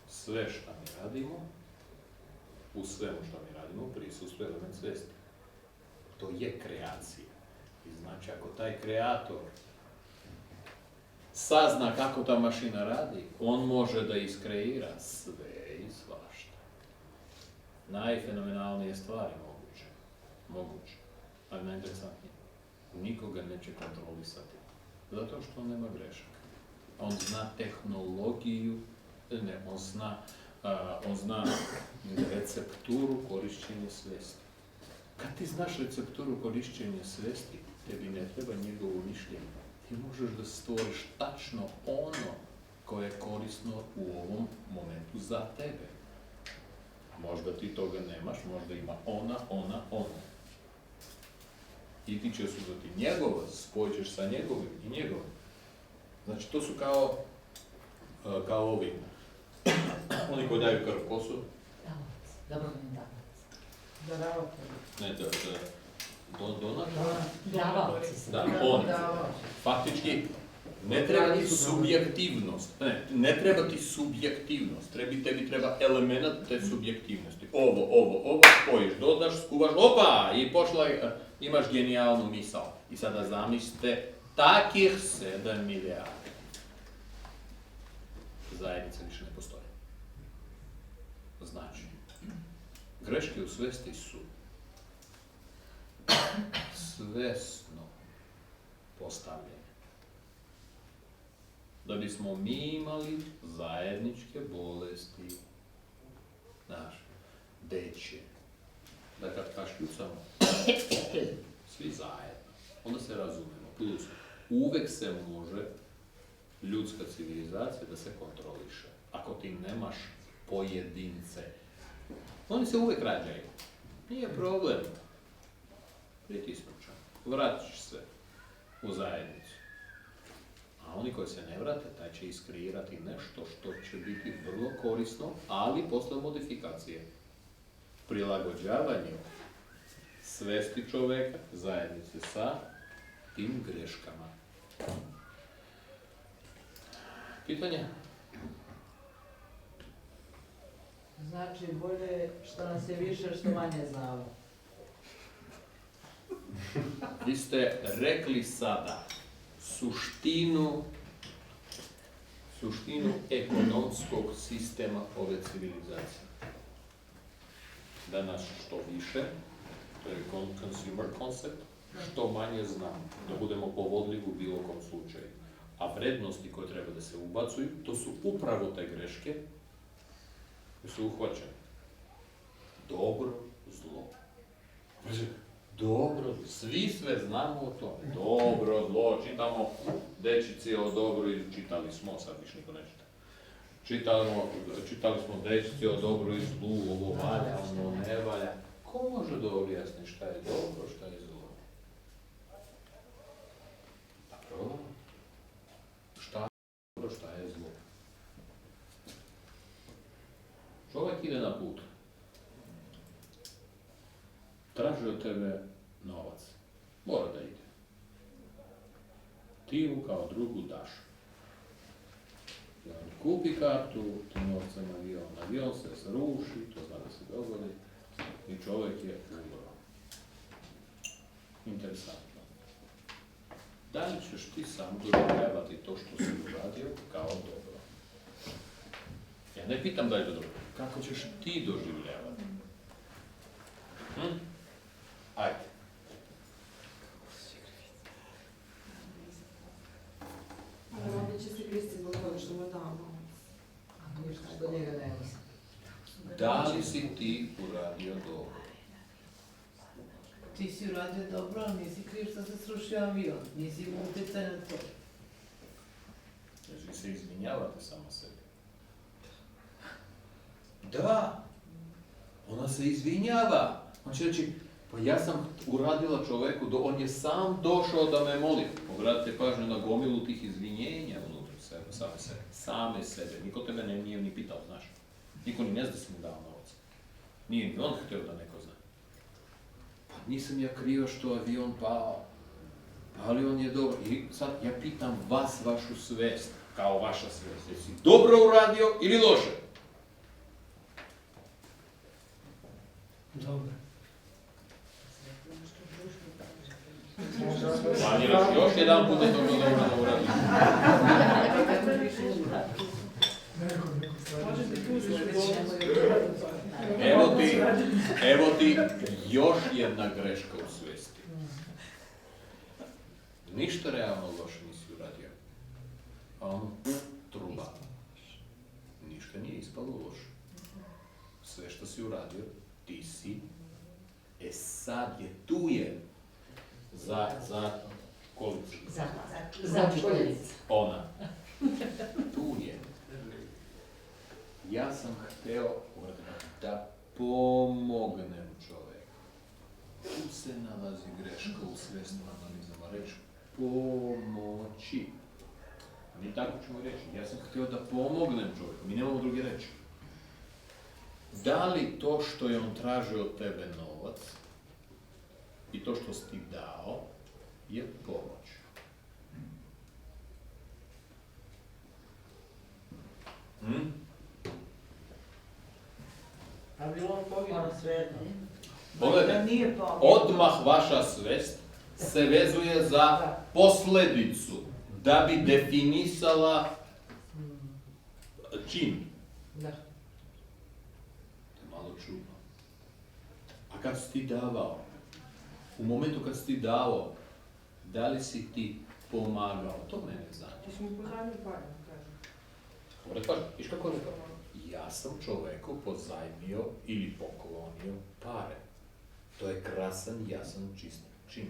sve što mi radimo, u svemu što mi radimo, prisustuje element svesti. To je kreacija. I znači, ako taj kreator sazna kako ta mašina radi, on može da iskreira sve i svašta. Najfenomenalnije stvari moguće, ali najinteresantnije. Nikoga neće kontrolisati, zato što on nema grešaka. On zna tehnologiju, on zna recepturu korišćenja svesti. Kad ti znaš recepturu korišćenja svesti, tebi ne treba njegovo mišljenje. Ti možeš da stvoriš tačno ono koje je korisno u ovom momentu za tebe. Možda ti toga nemaš, možda ima ona. I ti će osuditi njegova, spojit ćeš sa njegovim i njegovim. Znači, to su kao ovi. Oni koji daju krv, ko su? Dobrovoljni davac. Ne, donator. Davaoci. Da, on. Faktički, ne treba ti subjektivnost. Ne treba ti subjektivnost. Tebi treba element te subjektivnosti. Ovo, spojiš, dodaš, skuvaš, opa! I imaš genijalnu misao. I sada zamislite, takih 7 milijardi. Zajednica više ne postoji. Znači, greške u svesti su svesno postavljene. Da bismo mi imali zajedničke bolesti, deće, da kad kašljucamo, svi zajedno, onda se razumemo. Plus, uvek se može ljudska civilizacija da se kontroliše. Ako ti nemaš pojedince, oni se uvek rađaju. Nije problem. Pritisnućan. Vratiš se u zajednicu. A oni koji se ne vrate, taj će iskreirati nešto što će biti vrlo korisno, ali posle modifikacije. Prilagođavanju svesti čoveka, zajednice sa tim greškama. Pitanje? Znači, bolje što nas je više, što manje znamo. Vi ste rekli sada suštinu ekonomskog sistema ove civilizacije. Da nas što više, to je consumer concept, što manje znamo, da budemo povodljivi u bilo kom slučaju. A vrednosti koje treba da se ubacuju, to su upravo te greške koje su uhvaćene. Dobro, zlo. Dobro, svi sve znamo o tome. Dobro, zlo, čitamo dečici o dobru i čitali smo, sad više niko ne čita. Čitali smo dečici o dobru i zlu, ovo valja, ono ne valja. Ko može da objasni šta je dobro, šta je zlo? Pa probamo. Šta je dobro, šta je zlo? Čovjek ide na put. Traži od tebe novac. Mora da ide. Ti mu kao drugu daš. I on kupi kartu, ti novcem avion se sruši, to zna da se dogodi, i čovjek je umro. Interesantno. Da li ćeš ti sam doživljavati to što si uradio kao dobro? Ja ne pitam da je to dobro. Kako ćeš ti doživljavati? Ajde. Ovdje će se kristi zbog toga što mu je dao novac. Što njega nema. Da li si ti uradio dobro? Ti si uradio dobro, ali nisi kriv što se srušio avion. Nisi imao utjecaj na to. Jer vi se izvinjavate sama sebi. Da, ona se izvinjava. On će reći, pa ja sam uradila čoveku, on je sam došao da me moli. Obratite pažnju na gomilu tih izvinjenja unutar sebe, same sebe. Niko tebe nije ni pitao, znaš. Niko ni ne zna da si mu dao novac. Nije ni on htio da neko zna. Pa nisam ja kriva što avion pao. Ali on je dobro. I sad ja pitam vas, vašu svest, kao vaša svest. Jesi dobro uradio ili loše? Dobro. Planiraš još jedan put da to bilo dobro uradio. Evo ti još jedna greška u svesti. Ništa realno loše nisi uradio. A on truba. Ništa nije ispalo loše. Sve što si uradio, ti si. Sad je, tu je. Za kolicu. Za učiteljicu. Ona. Tu je. Ja sam hteo da pomognem čoveku. Tu se nalazi greška u svesnim analizama. Reći pomoći. Mi tako ćemo reći. Ja sam hteo da pomognem čoveku. Mi nemamo druge reči. Da li to što je on tražio od tebe novac i to što si ti dao je pomoć? A bilo on poginuo svejedno. Pogledajte, Nije pomoć. odmah vaša svest se vezuje za posledicu da bi definisala čin. Da. To je malo čudno. A kad si ti davao, u momentu kad si ti dao, da li si ti pomagao? To mene zanima. Ti si mu pozajmio pare, kažem. Dobro, pažno, viš kako je rekao? Ja sam čoveku pozajmio ili poklonio pare. To je krasan, jasan, čist čin.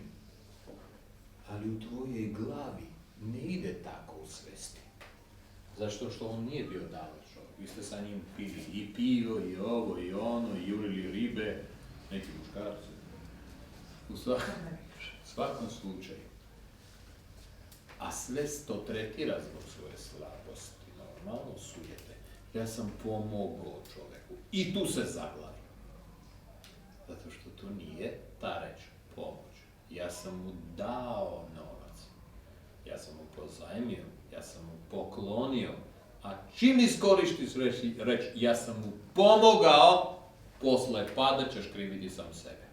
Ali u tvojoj glavi ne ide tako u svesti. Zašto? Što on nije bio dalac čovjek. Vi ste sa njim pili i pivo, i ovo, i ono, i jurili ribe, neki muškarci. U svakom slučaju. A svest to tretira zbog svoje slabosti. Normalno sujete. Ja sam pomogao čovjeku. I tu se zaglavi. Zato što to nije ta reč, pomoć. Ja sam mu dao novac. Ja sam mu pozajmio. Ja sam mu poklonio. A čim iskorištiš reč, ja sam mu pomogao, posle pada ćeš kriviti sam sebe.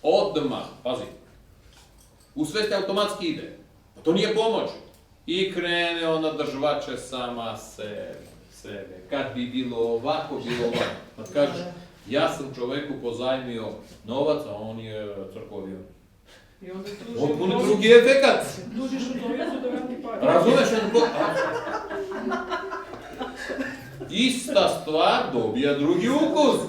Odmah, pazi, u svesti automatski ide. A to nije pomoć. I krene ona držvače sama sebe. Kad bi bilo ovako, bilo ovako. Kad kažeš, ja sam čoveku pozajmio novac, a on je crkovio. I onda Potpuno drugi efekat. dužiš u dovezu da vrati pare. Razumeš? Ista stvar dobija drugi ukus.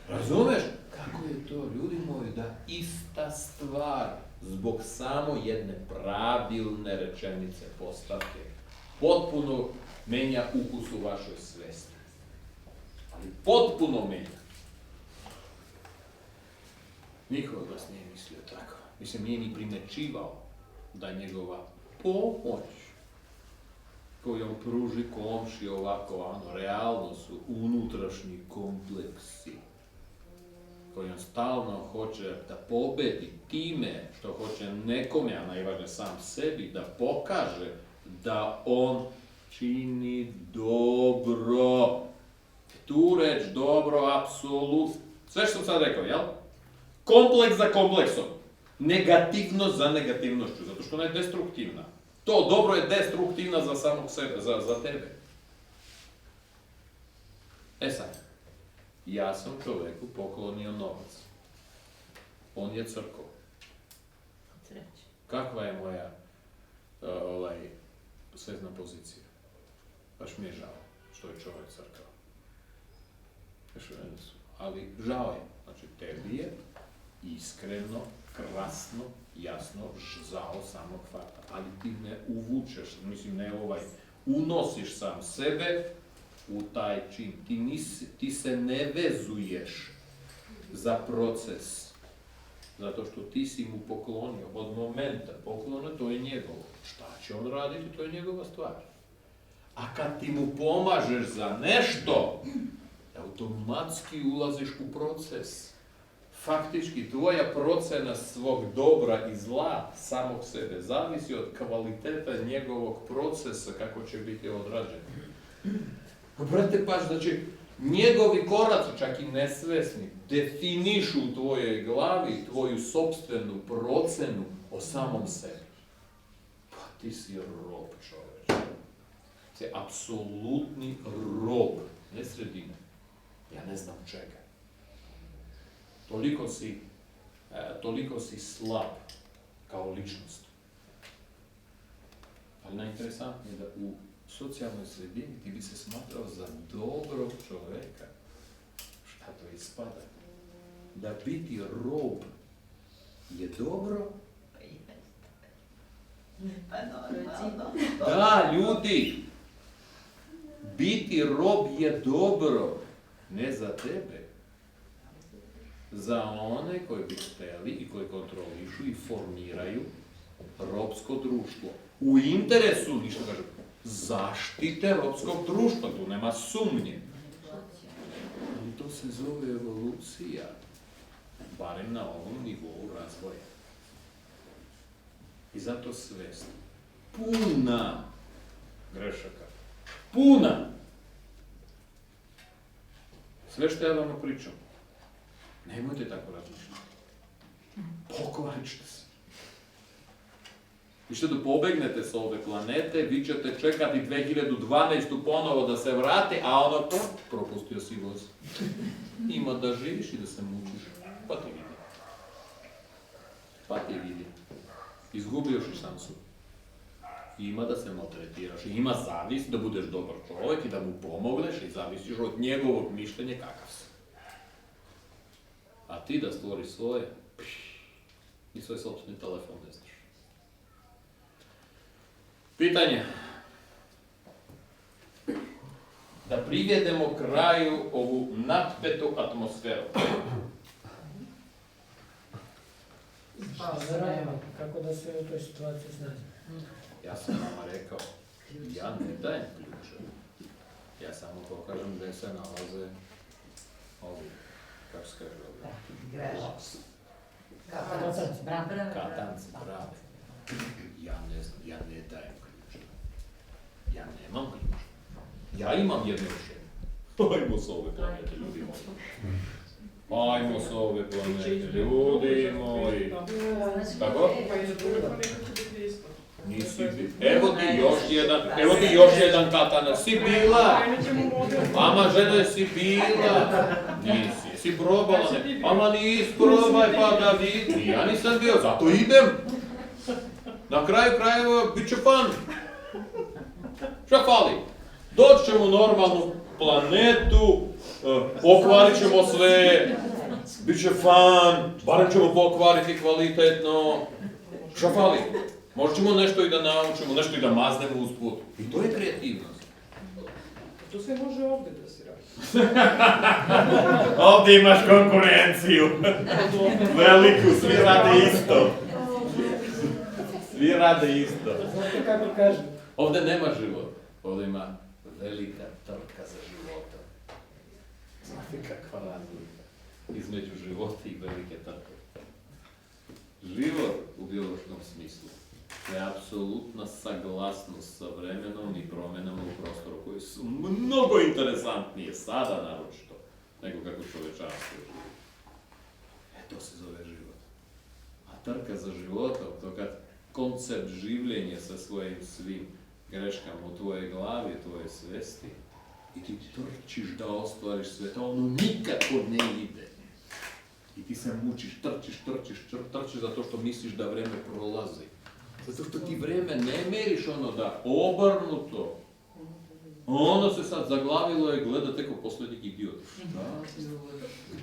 Razumeš? Kako je to, ljudi moji, da ista stvar zbog samo jedne pravilne rečenice, postavke, potpuno menja ukus u vašoj svesti. Ali potpuno menja. Niko od vas nije mislio tako. Mislim, nije ni primećivao da njegova pomoć koju on pruži komši ovako, realno su unutrašnji kompleksi koji on stalno hoće da pobedi time što hoće nekome, a najvažnije sam sebi, da pokaže da on čini dobro. Tu reč dobro, apsolutno. Sve što sam sad rekao, jel? Kompleks za kompleksom. Negativnost za negativnošću, zato što ona je destruktivna. To dobro je destruktivna za samog sebe, za tebe. E sad, ja sam čoveku poklonio novac. On je crkao. Kakva je moja svezna pozicija? Baš mi je žao što je čovjek crkao. Ali žao je. Znači, tebi je iskreno, krasno, jasno, žao samog fakta. Ali ti ne uvučeš, mislim ne unosiš sam sebe u taj čin. Ti se ne vezuješ za proces. Zato što ti si mu poklonio od momenta poklona, to je njegovo. Šta će on raditi, to je njegova stvar. A kad ti mu pomažeš za nešto, automatski ulaziš u proces. Faktički, tvoja procena svog dobra i zla samog sebe zavisi od kvaliteta njegovog procesa kako će biti odrađen. Brate, paš, znači, njegovi koraci, čak i nesvesni, definišu u tvojoj glavi tvoju sopstvenu procenu o samom sebi. Pa ti si rob, čoveče. Ti si apsolutni rob, ne sredine. Ja ne znam čega. Toliko si slab kao ličnost. Ali najinteresantnije je da u socijalnoj sredini ti bi se smatrao za dobrog čoveka. Šta to ispada? Da biti rob je dobro? Pa normalno. Da, ljudi! Biti rob je dobro. Ne za tebe. Za one koji bi hteli i koji kontrolišu i formiraju ropsko društvo. U interesu, ništa kažem, zaštite ropskog društva, tu nema sumnje. Ali to se zove evolucija, barem na ovom nivou razvoja. I zato svest puna grešaka. Puna! Sve što ja vam pričam, nemojte tako razmišljati. Pokvarit ćete se. Vi ćete da pobegnete sa ove planete, vi ćete čekati 2012. ponovo da se vrati, a ono, propustio si voz. Ima da živiš i da se mučiš. Pa ti vidi. Pa ti vidi. Izgubio si šansu. Ima da se maltretiraš, ima zavis da budeš dobar čovjek i da mu pomogneš i zavisiš od njegovog mišljenja kakav si. A ti da stvoriš svoje, i svoj sopstveni telefon ne znaš. Pitanje. Da privedemo kraju ovu natpetu atmosferu. Kako da se u toj situaciji snađe? Ja sam nama rekao, ja ne dajem ključe. Ja samo pokažem gde se nalaze ovi, kako se kaže ovi? Katanci, brave. Ja ne znam, ja ne dajem ključe. Ja nemam ključe. Ja imam jedno rješenje. Ajmo s ove planete, ljudi moji. Ajmo s ove planete, ljudi moji. Tako? Nisi bila. Evo ti još jedan katana. Si bila? Mama, žena, si bila? Nisi. Si probala? Mama, nisi, probaj pa da vidi. Ja nisam bio, zato idem. Na kraju krajeva, bit će fan. Šta fali? Doći ćemo u normalnu planetu, pokvarit ćemo sve, bit će fan, barem ćemo pokvariti kvalitetno. Šta fali? Možda ćemo nešto i da naučimo, nešto i da maznemo usput. I to je kreativnost. To sve može ovdje da se radi. Ovdje imaš konkurenciju. Veliku, svi rade isto. Svi rade isto. Znate kako kažem? Ovdje nema života. Ovdje ima velika trka za života. Znate kakva razlika između života i velike trke. Život u biološkom smislu je apsolutna saglasnost sa vremenom i promjenama u prostoru koji su mnogo interesantnije sada naročito nego kako čovječanstvo živi. To se zove život. A trka za životom, to kad koncept življenja sa svojim svim greškama u tvojoj glavi, tvoje svesti, i ti trčiš da ostvariš sve to, ono nikako ne ide. I ti se mučiš, trčiš zato što misliš da vreme prolazi. Zato što ti vreme ne meriš ono da obrnuto. Ono se sad zaglavilo i gleda teko posljednjeg idiota. Šta ti ovo?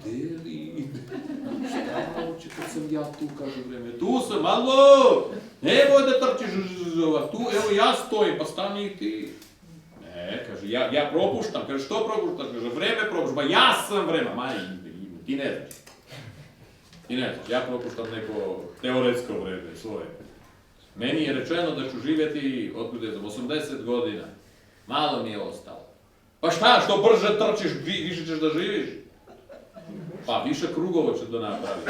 Gdje li ide? Šta hoće kad sam ja tu, kaže vreme? Tu sam, alo! Nemoj da trčiš tu, evo ja stojim, pa stani i ti. Ne, kaže, ja propuštam, kaže, što propuštaš? Kaže, vreme propuštam, ba ja sam vreme. Ma, ti ne znaš. Ti ne znaš, ja propuštam neko teoretsko vreme, svoje. Meni je rečeno da ću živjeti, otkud je znam, 80 godina. Malo mi je ostalo. Pa šta, što brže trčiš, više ćeš da živiš? Pa više krugova ću da napravim.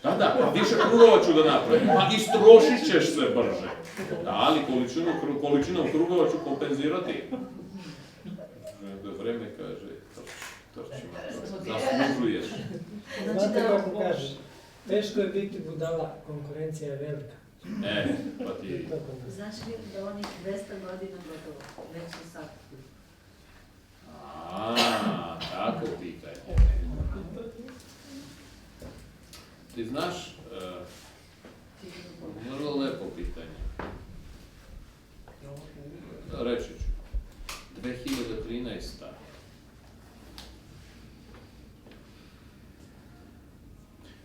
Da, pa više krugova ću da napravim. Pa istrošit ćeš se brže. Da, ali količinom krugova ću kompenzirati. Vreme kaže, trči, zaslužuješ. Znate kako kaže, teško je biti budala, konkurencija je velika. Pa ti... Znaš li da onih 200 godina gotovo, već su sad? Tako pitanje. Ti znaš, vrlo lepo pitanje. Reći ću, 2013.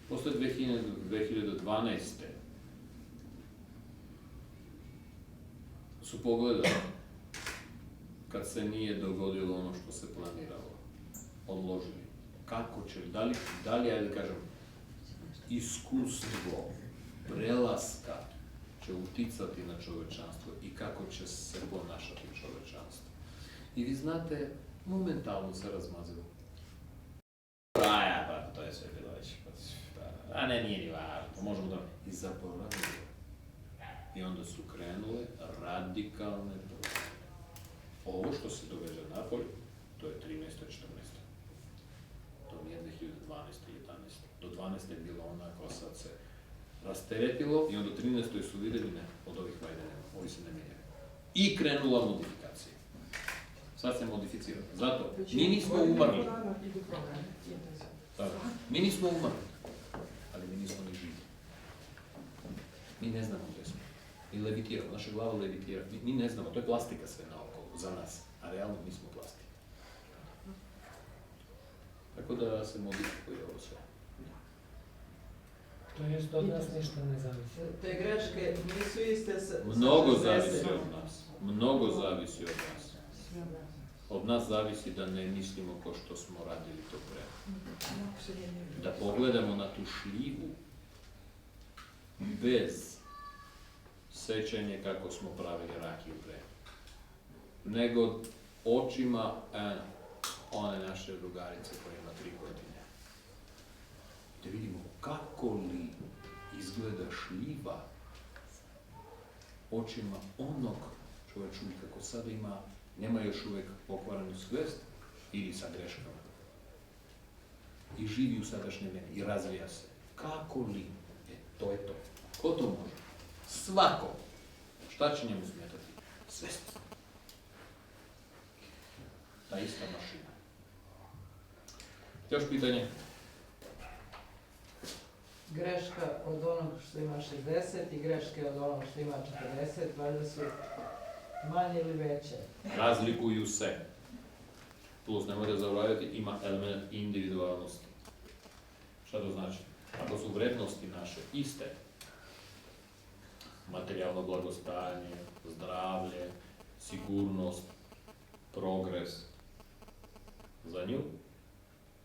Posle 2012. su pogledali kad se nije dogodilo ono što se planiralo, odložili. Kako će, da li, ajde kažem, iskustvo prelaska će uticati na čovečanstvo i kako će se ponašati čovečanstvo. I vi znate, momentalno se razmazilo. Pa to je sve bilo već, a ne, nije ni važno, možemo da... I zaboravili. I onda su krenule radikalne promjene. Ovo što se događa napolje, to je 13. i 14. To nije 2012. i 11. Do 12. je bilo onako, sad se rasteretilo i onda 13. su vidjeli ne, od ovih vajde nema, ovi se ne mijenjaju. I krenula modifikacija. Sad se modificira. Zato, mi nismo umrli. Mi nismo umrli, ali mi nismo ni živi. Mi ne znamo gdje smo. Mi levitiramo, naša glava levitira. Mi ne znamo, to je plastika sve naokolo, za nas. A realno mi smo plastika. Tako da se modifikuje ovo sve. To jest od nas ništa ne zavisi. Te greške nisu iste sa... Mnogo zavisi od nas. Mnogo zavisi od nas. Od nas zavisi da ne mislimo ko što smo radili to pre. Da pogledamo na tu šljivu bez sećanje kako smo pravili rakiju pre. Nego očima one naše drugarice koja ima 3 godine. Da vidimo kako li izgleda šljiva očima onog čovječnika ko sada nema još uvijek pokvarenu svest ili sa greškama. I živi u sadašnjem meni i razvija se. Kako li? To je to. Ko to može? Svako. Šta će njemu smetati? Svest. Ta ista mašina. Još pitanje? Greška od onog što ima 60 i greške od onog što ima 40, valjda su manje ili veće. Razlikuju se. Plus, nemojte zaboraviti, ima element individualnosti. Šta to znači? Ako su vrednosti naše iste, materijalno blagostanje, zdravlje, sigurnost, progres, za nju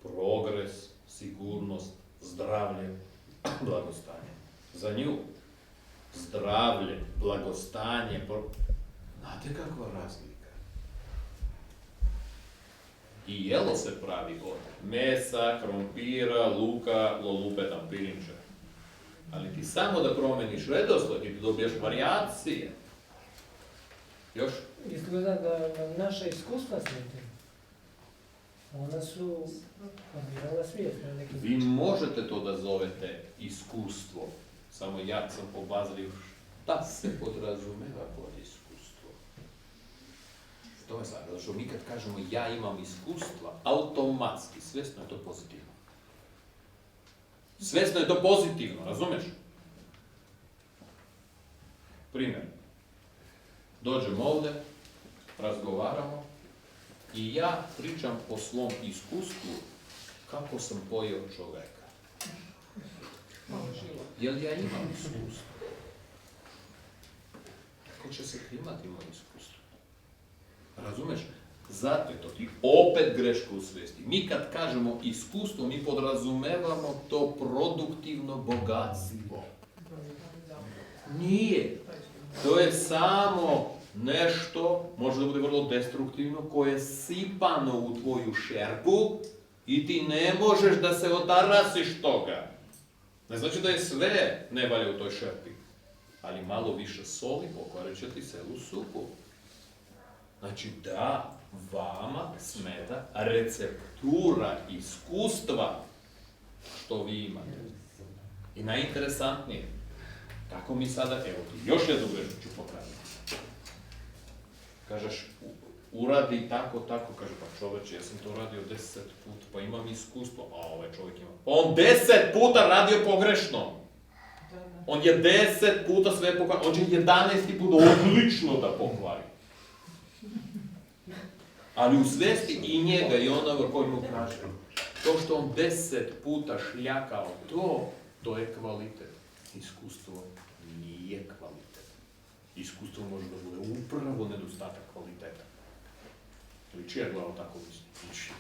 progres, sigurnost, zdravlje, blagostanje. Za nju zdravlje, blagostanje, znate kakva razlika? I jelo se pravi od mesa, krompira, luka, lolupetam, pirinča. Ali ti samo da promeniš redosled i dobiješ varijacije. Još? Izgleda da nam naša iskustva smetaju. Ona su formirala svijest na neki Vi možete to da zovete iskustvo, samo ja sam obazrio šta se podrazumeva pod iskustvo. To je sad, zato što mi kad kažemo ja imam iskustva, automatski, svjesno je to pozitivno. Svjesno je to pozitivno, razumiješ? Primjer. Dođem ovdje, razgovaramo i ja pričam o svom iskustvu kako sam pojeo čovjeka. Jel ja imam iskustvo? Kako će se primati moje iskustvo? Razumeš? Zato je to ti opet grešku u svijesti. Mi kad kažemo iskustvo, mi podrazumevamo to produktivno bogatstvo. Nije. To je samo nešto, može da bude vrlo destruktivno, koje je sipano u tvoju šerpu i ti ne možeš da se otarasiš toga. Ne znači da je sve ne valja u toj šerpi, ali malo više soli pokvarit će ti celu supu. Znači da vama smeta receptura iskustva što vi imate. I najinteresantnije, tako mi sada, evo ti, još jednu grešku ću popraviti. Kažeš, uradi tako, kaže, pa čoveče, ja sam to radio 10 puta, pa imam iskustvo, a ovaj čovjek ima. On 10 puta radio pogrešno. On je 10 puta sve pokvario, on će 11. put odlično da pokvari. Ali u svesti i njega i onoga koji mu kaže, to što on 10 puta šljakao to je kvalitet. Iskustvo nije kvalitet. Iskustvo može da bude upravo nedostatak kvaliteta. Ili čija glava tako misli?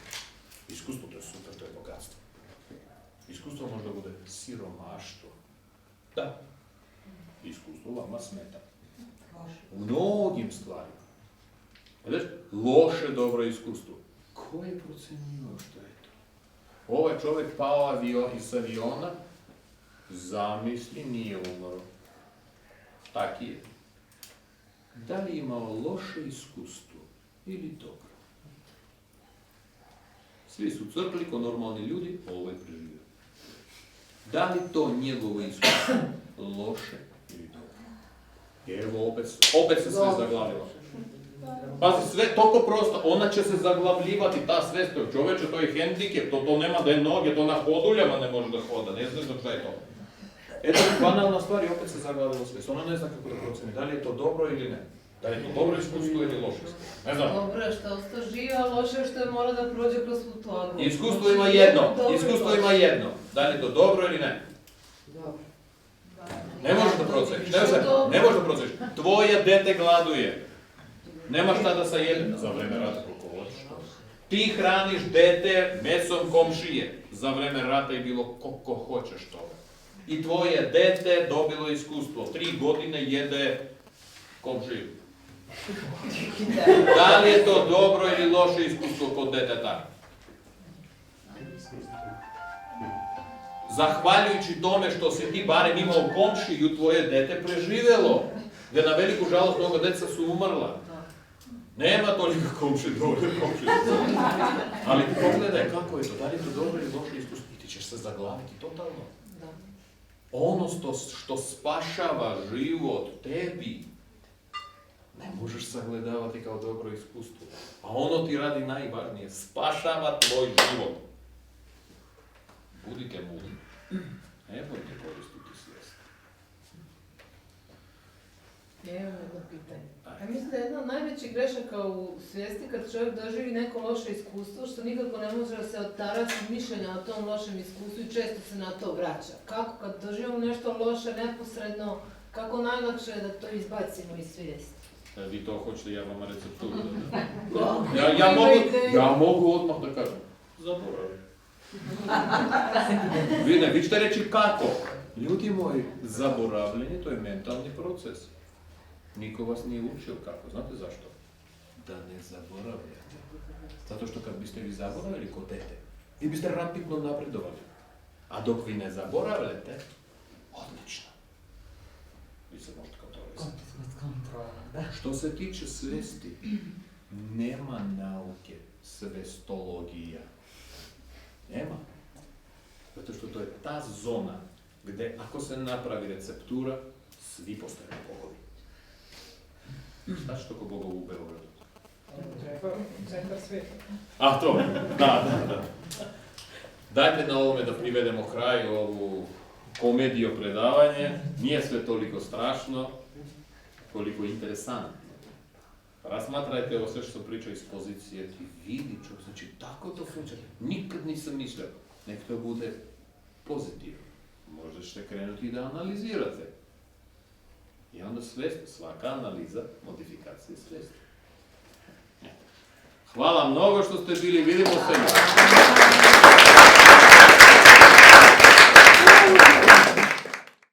Iskustvo to je super, to je bogatstvo. Iskustvo može da bude siromaštvo. Da, iskustvo vama smeta. U mnogim stvarima. Znaš, loše dobro iskustvo. Ko je procenio što je to? Ovaj čovjek pao iz aviona, zamisli, nije umro. Taki je. Da li je imao loše iskustvo ili dobro? Svi su crkli ko normalni ljudi, ovo je preživio. Da li to njegovo iskustvo loše ili dobro? Evo, opet se sve zaglavilo. Pazi, sve toliko prosto, ona će se zaglavljivati, ta svest, čoveče, to je hendikep, to nema da je noge, to na hoduljama ne može da hoda, ne znaš da šta je to. Eto, banalna stvar i opet se zaglavilo svest, ona ne zna kako da proceni, da li je to dobro ili ne. Da li je to dobro iskustvo ili loše iskustvo, ne znam. Dobro je što ostao živ, a loše je što je mora da prođe kroz tu torbu. Iskustvo ima jedno, da li je to dobro ili ne. Dobro. Ne možeš da proceniš, ne možeš da proceniš, tvoje dete gladuje. Nema šta da sa jedem za vreme rata koliko hoćeš. Ti hraniš dete mesom komšije. Za vreme rata je bilo koliko hoćeš toga. I tvoje dete dobilo iskustvo. 3 godine jede komšiju. Da li je to dobro ili loše iskustvo kod deteta? Zahvaljujući tome što si ti barem imao komšiju, tvoje dete preživjelo. Gdje na veliku žalost mnogo deca su umrla. Nema toliko komšije, dovoljno komšije. Ali pogledaj kako je to, da li je to dobro ili loše iskustvo i ti ćeš se zaglaviti totalno. ono što spašava život tebi, ne možeš sagledavati kao dobro iskustvo. A ono ti radi najvažnije, spašava tvoj život. Budite mudri. Nemojte koristiti svijest. Ja imam jedno pitanje. Ja mislim da je jedna od najvećih grešaka u svijesti kad čovjek doživi neko loše iskustvo, što nikako ne može da se otarasi mišljenja o tom lošem iskustvu i često se na to vraća. Kako kad doživimo nešto loše neposredno, kako najlakše je da to izbacimo iz svijesti? Vi to hoćete, ja vam recepturu. Imajte. Ja mogu odmah da kažem. Zaboravim. Vi ćete reći kako. Ljudi moji, zaboravljanje to je mentalni proces. Niko vas nije učio kako. Znate zašto? Da ne zaboravljate. Zato što kad biste vi zaboravili kod dete, vi biste rapidno napredovali. A dok vi ne zaboravljate, odlično. Vi se možete kontrolisati. Kontrola, da. Što se tiče svesti, nema nauke svestologija. Nema. Zato što to je ta zona gdje ako se napravi receptura, svi postaju bogovi. Šta što ko bogov u Beogradu? Treba centar svijeta. A to, da. Dajte na ovome da privedemo kraj ovu komedijo predavanje. Nije sve toliko strašno, koliko interesantno. Razmatrajte ovo sve što sam pričao iz pozicije ti vidi čovjek, znači tako to funkcionira. Nikad nisam mislio, nek to bude pozitivno. Možda ćete krenuti da analizirate. I onda svijest, svaka analiza, modifikacija svijesti. Hvala mnogo što ste bili, vidimo se.